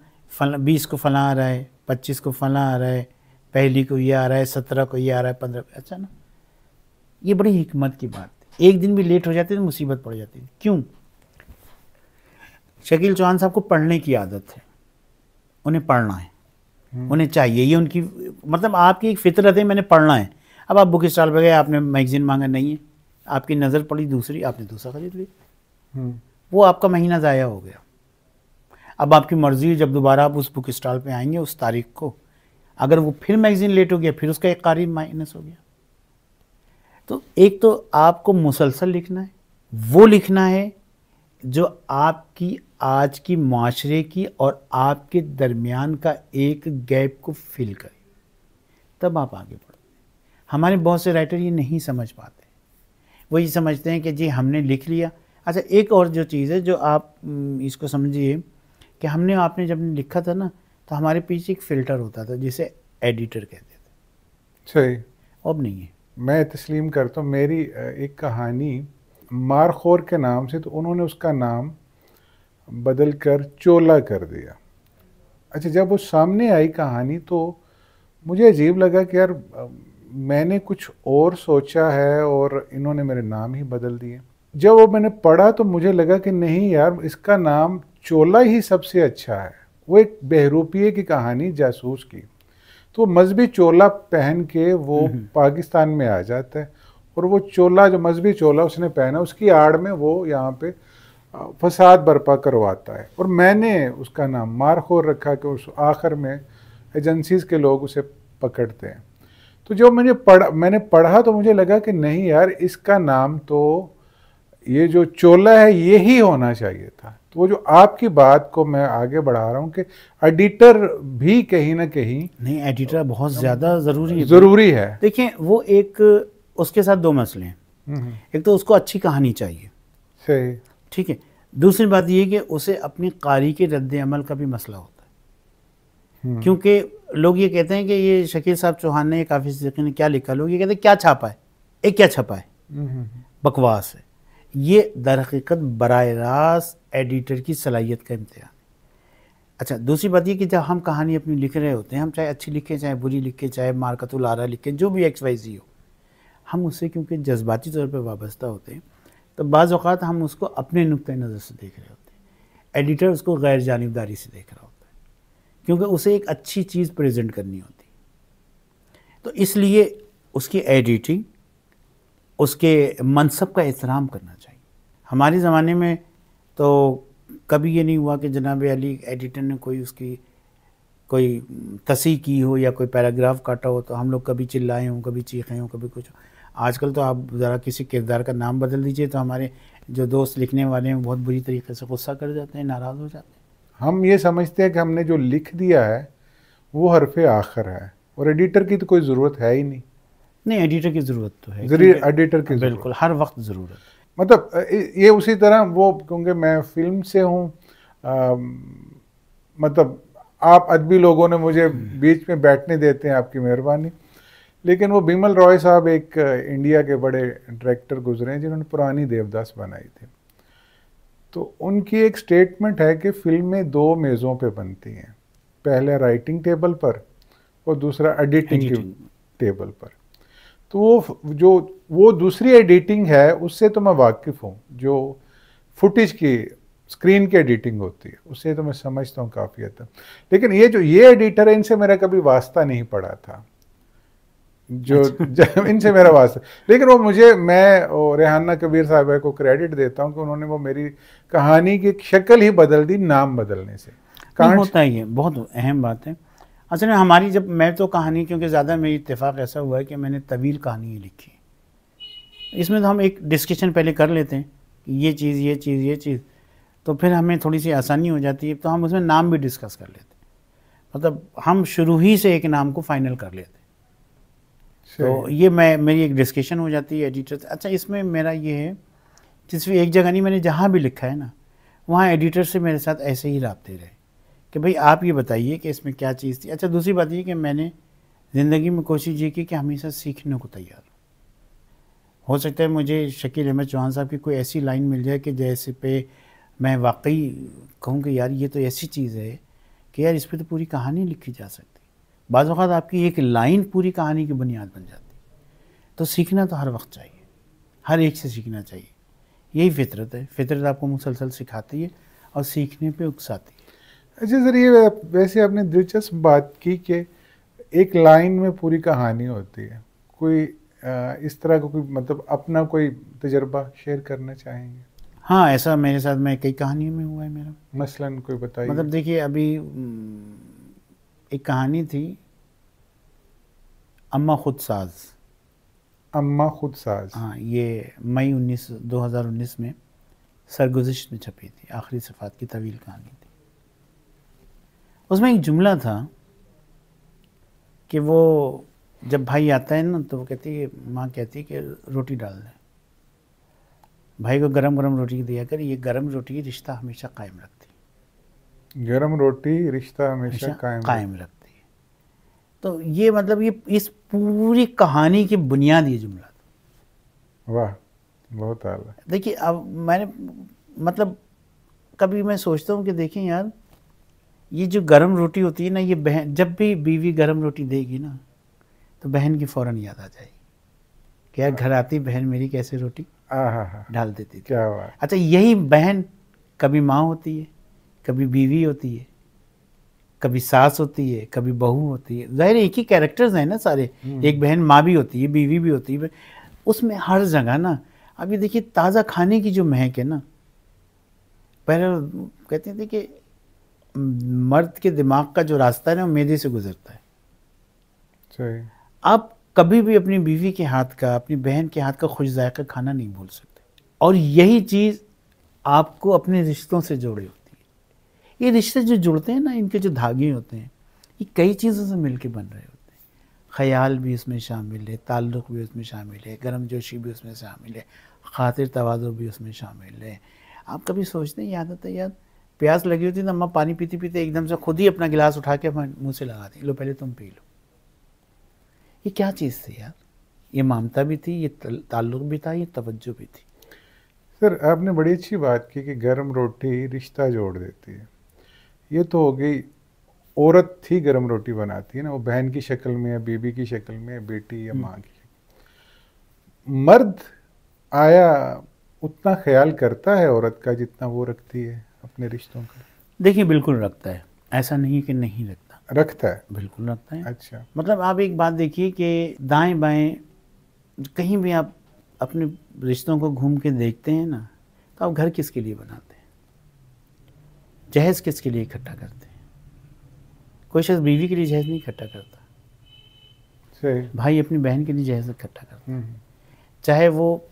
20 को फलां आ रहा है, 25 को फलां आ रहा है, पहली को ये आ रहा है, 17 को ये आ रहा है, 15 को। अच्छा ना, ये बड़ी हिकमत की बात थी। एक दिन भी लेट हो जाती तो मुसीबत पड़ जाती थी। क्यों? शकील चौहान साहब को पढ़ने की आदत है, उन्हें पढ़ना है, उन्हें चाहिए, ये उनकी मतलब आपकी एक फितरत है, मैंने पढ़ना है। अब आप बुक स्टॉल पर गए, आपने मैगजीन मांगा, नहीं है, आपकी नज़र पड़ी दूसरी, आपने दूसरा खरीद लिया, वो आपका महीना ज़ाया हो गया। अब आपकी मर्ज़ी है, जब दोबारा आप उस बुक स्टॉल पे आएंगे उस तारीख को, अगर वो फिर मैगज़ीन लेट हो गया, फिर उसका एक कारी माइनस हो गया। तो एक तो आपको मुसलसल लिखना है, वो लिखना है जो आपकी आज की माशरे की और आपके दरमियान का एक गैप को फिल करे, तब आप आगे बढ़ो। हमारे बहुत से राइटर ये नहीं समझ पाते, वो ये समझते हैं कि जी हमने लिख लिया। अच्छा, एक और जो चीज़ है जो आप इसको समझिए कि आपने जब लिखा था ना तो हमारे पीछे एक फ़िल्टर होता था जिसे एडिटर कहते थे। सही। अब नहीं है। मैं तस्लीम करता हूँ, मेरी एक कहानी मारखोर के नाम से, तो उन्होंने उसका नाम बदल कर चोला कर दिया। अच्छा, जब वो सामने आई कहानी तो मुझे अजीब लगा कि यार मैंने कुछ और सोचा है और इन्होंने मेरे नाम ही बदल दिए। जब वो मैंने पढ़ा तो मुझे लगा कि नहीं यार, इसका नाम चोला ही सबसे अच्छा है। वो एक बहरूपिये की कहानी, जासूस की, तो मजहबी चोला पहन के वो पाकिस्तान में आ जाता है और वो चोला, जो मजहबी चोला उसने पहना, उसकी आड़ में वो यहाँ पे फसाद बर्पा करवाता है। और मैंने उसका नाम मारखोर रखा कि उस आखिर में एजेंसीज के लोग उसे पकड़ते हैं। तो जो मैंने पढ़ा तो मुझे लगा कि नहीं यार, इसका नाम तो ये जो चोला है ये ही होना चाहिए था। तो वो जो आपकी बात को मैं आगे बढ़ा रहा हूँ कि एडिटर भी कहीं ना कहीं, नहीं, एडिटर बहुत ज़्यादा ज़रूरी है। देखिए वो एक, उसके साथ दो मसले हैं। एक तो उसको अच्छी कहानी चाहिए, सही, ठीक है। दूसरी बात ये कि उसे अपनी कारी के रद्द अमल का भी मसला होता है, क्योंकि लोग ये कहते हैं कि ये शकील साहब चौहान ने, काफ़ी सिद्दीकी ने क्या लिखा, लोग ये कहते हैं क्या छापा है, एक क्या छपा है, बकवास है। ये दर हकीकत बराह रास्त एडिटर की सलाहियत का इम्तिहान। अच्छा, दूसरी बात ये कि जब हम कहानी अपनी लिख रहे होते हैं, हम चाहे अच्छी लिखें चाहे बुरी लिखें, चाहे मारकतुल आरा लिखें, जो भी XYZ हो, हम उससे क्योंकि जज्बाती तौर पर वाबस्ता होते हैं तो बाज़ औक़ात हम उसको अपने नुक्ते नज़र से देख रहे होते हैं, एडिटर उसको गैर जानिबदारी से देख रहा होता है, क्योंकि उसे एक अच्छी चीज़ प्रेजेंट करनी होती है। तो इसलिए उसकी एडिटिंग, उसके मनसब का एहतराम करना चाहिए। हमारे ज़माने में तो कभी ये नहीं हुआ कि जनाब अली एडिटर ने कोई तसी की हो या कोई पैराग्राफ काटा हो तो हम लोग कभी चिल्लाए हों, कभी चीखे हों, कभी कुछ। आजकल तो आप ज़रा किसी किरदार का नाम बदल दीजिए तो हमारे जो दोस्त लिखने वाले हैं बहुत बुरी तरीके से गुस्सा कर जाते हैं, नाराज़ हो जाते हैं। हम ये समझते हैं कि हमने जो लिख दिया है वो हरफ़े आखिर है और एडिटर की तो कोई ज़रूरत है ही नहीं। नहीं, एडिटर की ज़रूरत तो है, एडिटर की बिल्कुल हर वक्त ज़रूरत। मतलब ये उसी तरह वो, क्योंकि मैं फिल्म से हूँ, मतलब आप अदबी लोगों ने मुझे बीच में बैठने देते हैं, आपकी मेहरबानी। लेकिन वो बिमल रॉय साहब एक इंडिया के बड़े डायरेक्टर गुजरे हैं जिन्होंने पुरानी देवदास बनाई थी। तो उनकी एक स्टेटमेंट है कि फिल्में दो मेज़ों पे बनती हैं, पहले राइटिंग टेबल पर और दूसरा एडिटिंग की टेबल पर। तो वो दूसरी एडिटिंग है उससे तो मैं वाकिफ़ हूँ, जो फुटेज की स्क्रीन की एडिटिंग होती है उससे तो मैं समझता हूँ काफ़ी हद तक। लेकिन ये एडिटर है, इनसे मेरा कभी वास्ता नहीं पड़ा था, इनसे मेरा वास्ता। लेकिन वो मैं रेहाना कबीर साहब को क्रेडिट देता हूँ कि उन्होंने वो मेरी कहानी की शक्ल ही बदल दी नाम बदलने से। नहीं होता ही है, बहुत अहम बात है। असल में हमारी जब मैं तो कहानी, क्योंकि ज़्यादा मेरी इत्तेफाक ऐसा हुआ है कि मैंने तवील कहानी ही लिखी। इसमें तो हम एक डिस्कशन पहले कर लेते हैं कि ये चीज़, तो फिर हमें थोड़ी सी आसानी हो जाती है, तो हम उसमें नाम भी डिस्कस कर लेते हैं। मतलब हम शुरू ही से एक नाम को फाइनल कर लेते हैं। तो ये मेरी एक डिस्कशन हो जाती है एडिटर से। अच्छा, इसमें मेरा ये है, जिस भी एक जगह नहीं, मैंने जहाँ भी लिखा है ना, वहाँ एडिटर से मेरे साथ ऐसे ही राब्ते रहे कि भाई आप ये बताइए कि इसमें क्या चीज़ थी। अच्छा, दूसरी बात ये कि मैंने ज़िंदगी में कोशिश ये की कि हमेशा सीखने को तैयार हो सकता है मुझे शकील अहमद चौहान साहब की कोई ऐसी लाइन मिल जाए कि जैसे पे मैं वाकई कहूँ कि यार ये तो ऐसी चीज़ है कि यार इस पर तो पूरी कहानी लिखी जा सकती। बाज़ औक़ात आपकी एक लाइन पूरी कहानी की बुनियाद बन जाती। तो सीखना तो हर वक्त चाहिए, हर एक से सीखना चाहिए। यही फितरत है, फितरत आपको मुसलसल सिखाती है और सीखने पे उकसाती है। अच्छा सर, ये वैसे आपने दिलचस्प बात की कि एक लाइन में पूरी कहानी होती है। कोई इस तरह का कोई मतलब अपना कोई तजर्बा शेयर करना चाहेंगे? हाँ, ऐसा मेरे साथ में कई कहानियों में हुआ है मेरा। मसलन कोई बताइए। मतलब देखिए, अभी एक कहानी थी, अम्मा खुद साज। अम्मा खुद साज, हाँ, ये मई 2019 में सरगुज़िश्त में छपी थी, आखिरी सफ़ात की तवील कहानी थी। उसमें एक जुमला था कि वो जब भाई आता है ना, तो वो कहती है, माँ कहती है कि रोटी डाल दे, भाई को गरम गरम रोटी दिया कर, ये गरम रोटी रिश्ता हमेशा कायम रखती है। गरम रोटी रिश्ता हमेशा कायम रखती है। तो ये मतलब ये इस पूरी कहानी की बुनियाद ये जुमला था। वाह, बहुत आला। देखिए, अब मैंने मतलब कभी मैं सोचता हूँ कि देखें यार, ये जो गरम रोटी होती है ना, ये बहन, जब भी बीवी गरम रोटी देगी ना, तो बहन की फ़ौरन याद आ जाएगी कि यार घर आती बहन मेरी कैसे रोटी डाल देती थी। क्या बात। अच्छा, यही बहन कभी माँ होती है, कभी बीवी होती है, कभी सास होती है, कभी बहू होती है। ज़ाहिर एक ही कैरेक्टर्स हैं ना सारे। एक बहन माँ भी होती है, बीवी भी होती है, उसमें हर जगह ना। अभी देखिए, ताज़ा खाने की जो महक है ना, पहले कहते थे कि मर्द के दिमाग का जो रास्ता है ना, मैदे से गुजरता है। सही। आप कभी भी अपनी बीवी के हाथ का, अपनी बहन के हाथ का खुश जायका खाना नहीं भूल सकते। और यही चीज़ आपको अपने रिश्तों से जोड़े होती है। ये रिश्ते जो जुड़ते हैं ना, इनके जो धागे होते हैं, ये कई चीज़ों से मिलके बन रहे होते हैं। ख़याल भी उसमें शामिल है, ताल्लुक़ भी उसमें शामिल है, गर्मजोशी भी उसमें शामिल है, ख़ातिर तवाज़ुन भी उसमें शामिल है। आप कभी सोचते हैं, याद आता है यार, प्यास लगी होती है तो अम्मा पानी पीते पीते एकदम से खुद ही अपना गिलास उठा के मुँह से लगा दी, लो पहले तुम पी लो। ये क्या चीज़ थी यार? ये ममता भी थी, ये ताल्लुक़ भी था, ये तवज्जो भी थी। सर, आपने बड़ी अच्छी बात की कि गर्म रोटी रिश्ता जोड़ देती है। ये तो हो गई, औरत ही गर्म रोटी बनाती है ना, वो बहन की शक्ल में या बीबी की शक्ल में या बेटी या माँ की शक्ल। मर्द आया उतना ख्याल करता है औरत का जितना वो रखती है अपने रिश्तों का? देखिए, बिल्कुल रखता है, ऐसा नहीं कि नहीं रखता। रखता है, बिल्कुल रखता है। अच्छा। मतलब आप एक बात देखिए कि दाएं बाएं कहीं भी आप अपने रिश्तों को घूम के देखते हैं ना, तो आप घर किसके लिए बनाते हैं? जहेज़ किसके लिए इकट्ठा करते हैं? कोई शख्स बीवी के लिए जहेज़ नहीं इकट्ठा करता। सही। भाई अपनी बहन के लिए जहेज़ इकट्ठा करता है। चाहे वो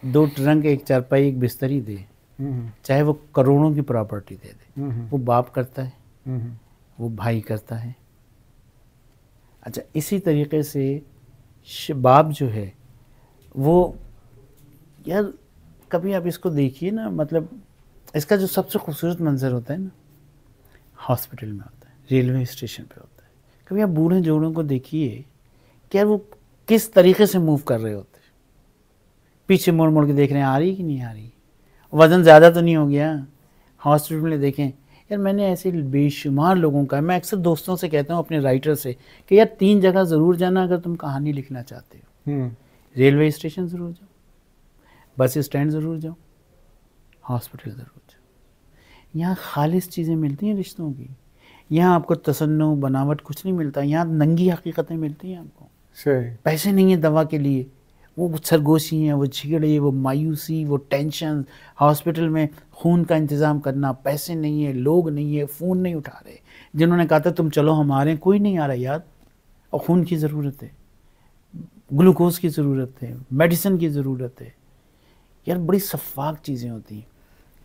2 ट्रंक, एक चारपाई, एक बिस्तरी दे, चाहे वो करोड़ों की प्रॉपर्टी दे दे, वो बाप करता है, वो भाई करता है। अच्छा, इसी तरीके से बाप जो है वो, यार कभी आप इसको देखिए ना, मतलब इसका जो सबसे खूबसूरत मंजर होता है ना, हॉस्पिटल में होता है, रेलवे स्टेशन पे होता है। कभी आप बूढ़े जोड़ों को देखिए कि यार वो किस तरीके से मूव कर रहे होते हैं, पीछे मोड़ मोड़ के देख रहे हैं, आ रही कि नहीं आ रही, वज़न ज़्यादा तो नहीं हो गया। हॉस्पिटल में देखें यार, मैंने ऐसे बेशुमार लोगों का, मैं अक्सर दोस्तों से कहता हूँ, अपने राइटर से, कि यार 3 जगह ज़रूर जाना अगर तुम कहानी लिखना चाहते हो। रेलवे स्टेशन ज़रूर जाओ, बस स्टैंड ज़रूर जाओ, हॉस्पिटल ज़रूर जाओ। यहाँ खालिस चीज़ें मिलती हैं रिश्तों की। यहाँ आपको तसन्नु बनावट कुछ नहीं मिलता, यहाँ नंगी हकीकतें मिलती हैं आपको। सही। पैसे नहीं है दवा के लिए, वो सरगोशी हैं, वो झगड़े, वो मायूसी, वो टेंशन, हॉस्पिटल में खून का इंतज़ाम करना, पैसे नहीं है, लोग नहीं है, फ़ोन नहीं उठा रहे, जिन्होंने कहा था तुम चलो हमारे, कोई नहीं आ रहा यार, और खून की ज़रूरत है, ग्लूकोज की ज़रूरत है, मेडिसिन की ज़रूरत है यार, बड़ी शफ़ाक चीज़ें होती हैं।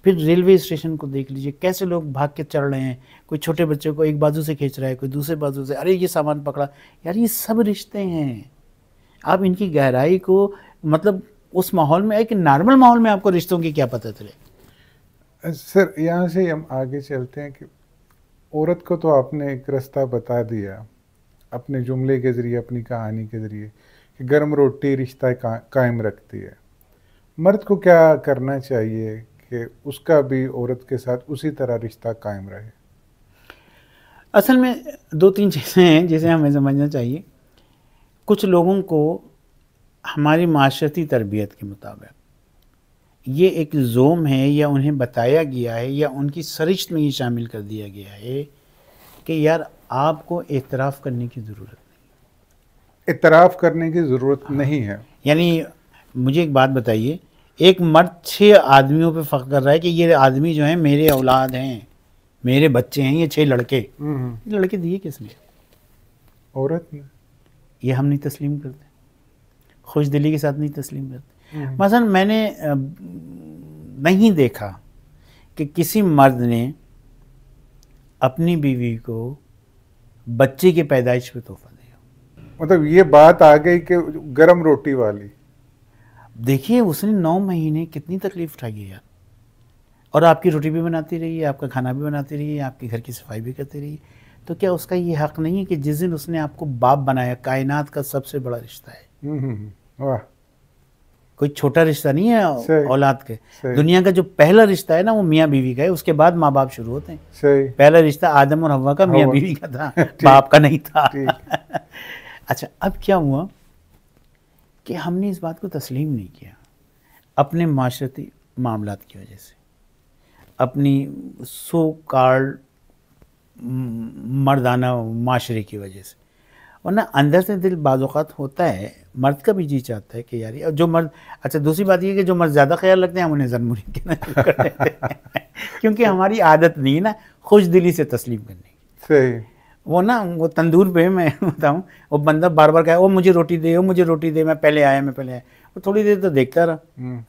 फिर रेलवे स्टेशन को देख लीजिए, कैसे लोग भाग के चढ़ रहे हैं, कोई छोटे बच्चे को एक बाजू से खींच रहा है, कोई दूसरे बाजू से, अरे ये सामान पकड़ा, यार ये सब रिश्ते हैं। आप इनकी गहराई को मतलब उस माहौल में, एक नॉर्मल माहौल में आपको रिश्तों की क्या पता चले। सर यहाँ से हम आगे चलते हैं कि औरत को तो आपने एक रास्ता बता दिया अपने जुमले के ज़रिए, अपनी कहानी के ज़रिए, कि गर्म रोटी रिश्ता कायम रखती है। मर्द को क्या करना चाहिए कि उसका भी औरत के साथ उसी तरह रिश्ता कायम रहे? असल में 2-3 चीज़ें हैं जिसे हमें समझना चाहिए। कुछ लोगों को हमारी माशरती तरबियत के मुताबिक ये एक ज़ोम है, या उन्हें बताया गया है, या उनकी सरिश्त में ये शामिल कर दिया गया है कि यार आपको एतराफ़ करने की ज़रूरत नहीं। इतराफ़ करने की ज़रूरत नहीं है। यानी मुझे एक बात बताइए, एक मर्द 6 आदमियों पे फ़ख्र कर रहा है कि ये आदमी जो हैं मेरे औलाद हैं, मेरे बच्चे हैं, ये 6 लड़के। ये लड़के दिए किसने? औरत ने। ये हम नहीं तस्लीम करते, खुश दिली के साथ नहीं तस्लीम करते। मसलन मैंने नहीं देखा कि किसी मर्द ने अपनी बीवी को बच्चे की पैदाइश पे तोहफा दिया। मतलब ये बात आ गई कि गरम रोटी वाली। देखिए उसने 9 महीने कितनी तकलीफ उठाई है यार, और आपकी रोटी भी बनाती रही है, आपका खाना भी बनाती रही है, आपके घर की सफाई भी करती रही है। तो क्या उसका ये हक़ नहीं है कि जिस दिन उसने आपको बाप बनाया, कायनात का सबसे बड़ा रिश्ता है, वाह, कोई छोटा रिश्ता नहीं है औलाद के। सही। दुनिया का जो पहला रिश्ता है ना वो मियाँ बीवी का है, उसके बाद माँ बाप शुरू होते हैं। सही। पहला रिश्ता आदम और हव्वा का मियाँ बीवी का था, बाप का नहीं था। अच्छा, अब क्या हुआ कि हमने इस बात को तस्लीम नहीं किया अपने माशरती मामलात की वजह से, अपनी सो कार्ड मर्दाना माशरे की वजह से। वरना अंदर से दिल बाज़ौक़ात होता है, मर्द का भी जी चाहता है कि यार ये जो मर्द, अच्छा दूसरी बात ये कि जो मर्द ज़्यादा ख्याल रखते हैं हम उन्हें ज़नमुरी कहना शुरू कर देते हैं क्योंकि हमारी आदत नहीं है ना खुश दिली से तस्लीम करने की। सही। वो ना वो तंदूर पे मैं बताऊँ, वो बंदा बार बार कहे ओ मुझे रोटी दे, ओ मुझे रोटी दे, मैं पहले आया, मैं पहले आया। वो थोड़ी देर तो देखता रहा,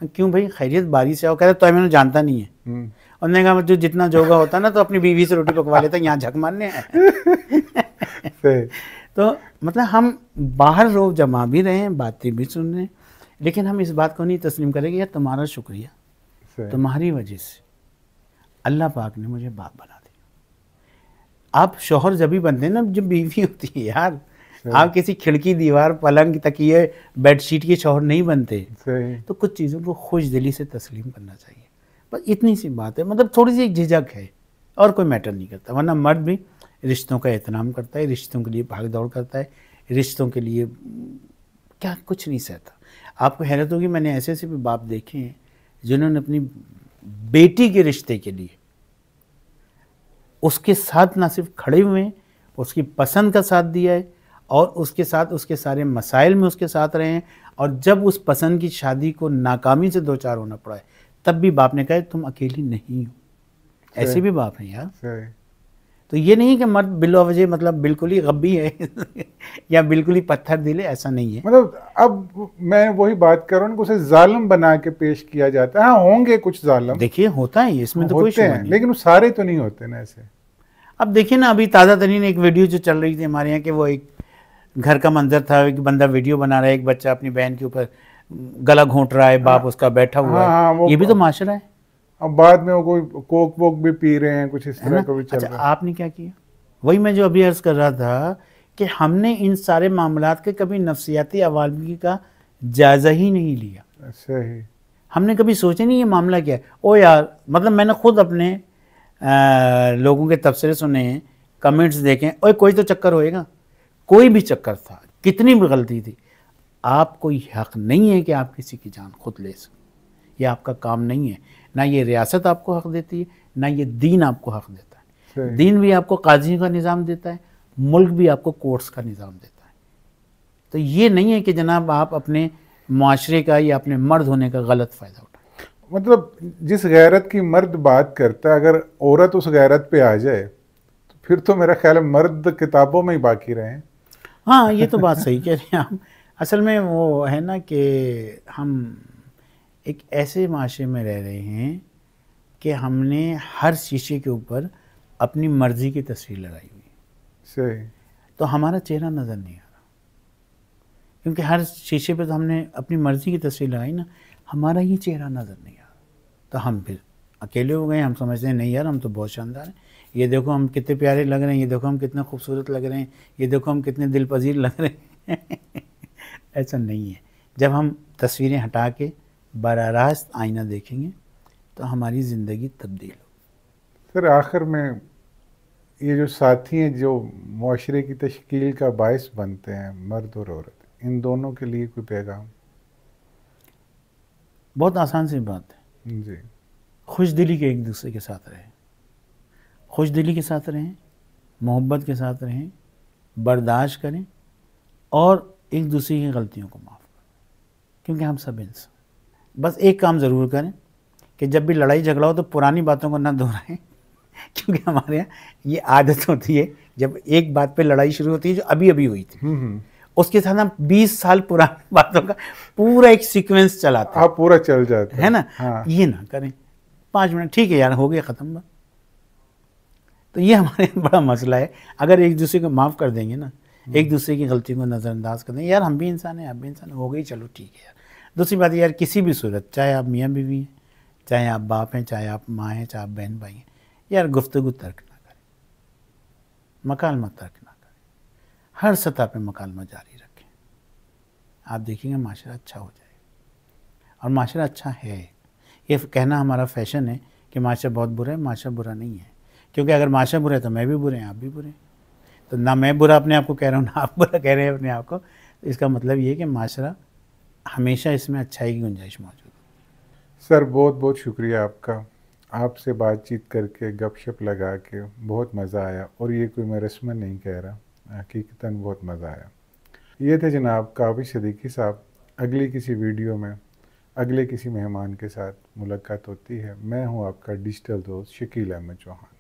क्यों भाई खैरियत, बारी से आओ। कह रहे तो मैंने जानता नहीं है। उन्होंने कहा जो जितना जोगा होता ना तो अपनी बीवी से रोटी पकवा लेता, यहाँ झक मारने हैं तो मतलब हम बाहर रोब जमा भी रहे हैं, बातें भी सुन रहे हैं, लेकिन हम इस बात को नहीं तस्लीम करेंगे यार तुम्हारा शुक्रिया, तुम्हारी वजह से अल्लाह पाक ने मुझे बाप बना दिया। आप शौहर जब भी बनते हैं ना जब बीवी होती है यार, आप किसी खिड़की, दीवार, पलंग, तकिए, बेडशीट के शौहर नहीं बनते। तो कुछ चीज़ों को खुश दिली से तस्लीम करना चाहिए, बस इतनी सी बात है। मतलब थोड़ी सी एक झिझक है और कोई मैटर नहीं करता, वरना मर्द भी रिश्तों का एहतराम करता है, रिश्तों के लिए भाग दौड़ करता है, रिश्तों के लिए क्या कुछ नहीं सहता। आपको हैरत होगी, मैंने ऐसे ऐसे भी बाप देखे हैं जिन्होंने अपनी बेटी के रिश्ते के लिए उसके साथ ना सिर्फ खड़े हुए हैं, उसकी पसंद का साथ दिया है और उसके साथ उसके सारे मसाइल में उसके साथ रहे हैं, और जब उस पसंद की शादी को नाकामी से दो चार होना पड़ा है तब भी बाप ने कहा तुम अकेली नहीं हो। ऐसे भी बाप हैं यार। तो ये नहीं कि मर्द बिलवजह मतलब बिल्कुल ही गब्बी है या बिल्कुल ही पत्थर दिले, ऐसा नहीं है। मतलब अब मैं वही बात कर रहा हूँ, उसे जालिम बना के पेश किया जाता है। हाँ होंगे कुछ जालिम, देखिए होता है, इसमें तो कोई शक नहीं, लेकिन वो सारे तो नहीं होते ना ऐसे। अब देखिए ना, अभी ताज़ा तरीन एक वीडियो जो चल रही थी हमारे यहाँ कि वो एक घर का मंजर था, एक बंदा वीडियो बना रहा है, एक बच्चा अपनी बहन के ऊपर गला घोंट रहा है, बाप उसका बैठा हुआ है। ये भी तो माशरा है। अब बाद में वो कोई कोक वोक भी पी रहे हैं, कुछ इस तरह का भी चल रहा है। आपने क्या किया? वही मैं जो अभी अर्ज़ कर रहा था कि हमने इन सारे मामलात के कभी नफ्सियाती अवालगी का जायज़ा ही नहीं लिया। सही। हमने कभी सोचा नहीं ये मामला क्या है। ओ यार, मतलब मैंने खुद अपने लोगों के तबसरे सुने हैं, कमेंट्स देखें, ओए कोई तो चक्कर होएगा। कोई भी चक्कर था, कितनी भी गलती थी, आप कोई हक़ नहीं है कि आप किसी की जान खुद ले सकें, ये आपका काम नहीं है। ना ये रियासत आपको हक़ देती है, ना ये दीन आपको हक़ देता है। दीन भी आपको काजी का निज़ाम देता है, मुल्क भी आपको कोर्ट्स का निज़ाम देता है। तो ये नहीं है कि जनाब आप अपने माशरे का या अपने मर्द होने का गलत फ़ायदा उठाएं। मतलब जिस गैरत की मर्द बात करता है, अगर औरत उस गैरत पे आ जाए तो फिर तो मेरा ख्याल है मर्द किताबों में ही बाकी रहे। हाँ, ये तो बात सही कह रहे हैं आप। असल में वो है ना कि हम एक ऐसे माशरे में रह रहे हैं कि हमने हर शीशे के ऊपर अपनी मर्ज़ी की तस्वीर लगाई हुई है, सही। तो हमारा चेहरा नज़र नहीं आ रहा, क्योंकि हर शीशे पे तो हमने अपनी मर्ज़ी की तस्वीर लगाई ना, हमारा ये चेहरा नज़र नहीं आ रहा। तो हम फिर अकेले हो गए, हम समझते हैं नहीं यार हम तो बहुत शानदार हैं, ये देखो हम कितने प्यारे लग रहे हैं, ये देखो हम कितने खूबसूरत लग रहे हैं, ये देखो हम कितने दिल पजीर लग रहे हैं। ऐसा नहीं है। जब हम तस्वीरें हटा के बराह रास्त आईना देखेंगे तो हमारी ज़िंदगी तब्दील हो। सर आखिर में ये जो साथी हैं जो मुआशरे की तश्कील का बायस बनते हैं, मर्द और औरत, इन दोनों के लिए कोई पैगाम? बहुत आसान सी बात है, जी। खुश दिली के एक दूसरे के साथ रहें, खुश दिली के साथ रहें, मोहब्बत के साथ रहें, बर्दाश्त करें और एक दूसरे की गलतियों को माफ़ करें, क्योंकि हम सब इंसान। बस एक काम ज़रूर करें कि जब भी लड़ाई झगड़ा हो तो पुरानी बातों को ना दोहराएं, क्योंकि हमारे यहाँ ये आदत होती है, जब एक बात पे लड़ाई शुरू होती है जो अभी अभी हुई थी, उसके साथ हम 20 साल पुरानी बातों का पूरा एक सीक्वेंस चलाते हैं, आप पूरा चल जाता है ना। हाँ। ये ना करें, 5 मिनट ठीक है यार, हो गया ख़त्म बात। तो ये हमारे बड़ा मसला है। अगर एक दूसरे को माफ़ कर देंगे ना, एक दूसरे की गलती को नज़रअंदाज कर देंगे, यार हम भी इंसान हैं, आप भी इंसान, हो गई, चलो ठीक है यार। दूसरी बात यार, किसी भी सूरत, चाहे आप मियाँ बीवी हैं, चाहे आप बाप हैं, चाहे आप माँ हैं, चाहे आप बहन भाई हैं, यार गुफ्तगू तर्क ना करें, मकालमा तर्क ना करें, हर सतह पे मकालमा जारी रखें। आप देखेंगे माशरा अच्छा हो जाएगा, और माशरा अच्छा है। ये कहना हमारा फैशन है कि माशरा बहुत बुरा है, माशरा बुरा नहीं है, क्योंकि अगर माशरा बुरा है तो मैं भी बुरे हैं, आप भी बुरे हैं। तो ना मैं बुरा अपने आप को कह रहा हूँ, ना आप बुरा कह रहे हैं अपने आप को। तो इसका मतलब ये है कि माशरा हमेशा इसमें अच्छाई की गुंजाइश मौजूद है। सर बहुत बहुत शुक्रिया आपका। आपसे बातचीत करके, गपशप लगा के बहुत मज़ा आया, और ये कोई मैं रस्मन नहीं कह रहा, हकीकतन बहुत मज़ा आया। ये थे जनाब काबिल सिद्दीकी साहब। अगली किसी वीडियो में अगले किसी मेहमान के साथ मुलाकात होती है। मैं हूँ आपका डिजिटल दोस्त शकील अहमद चौहान।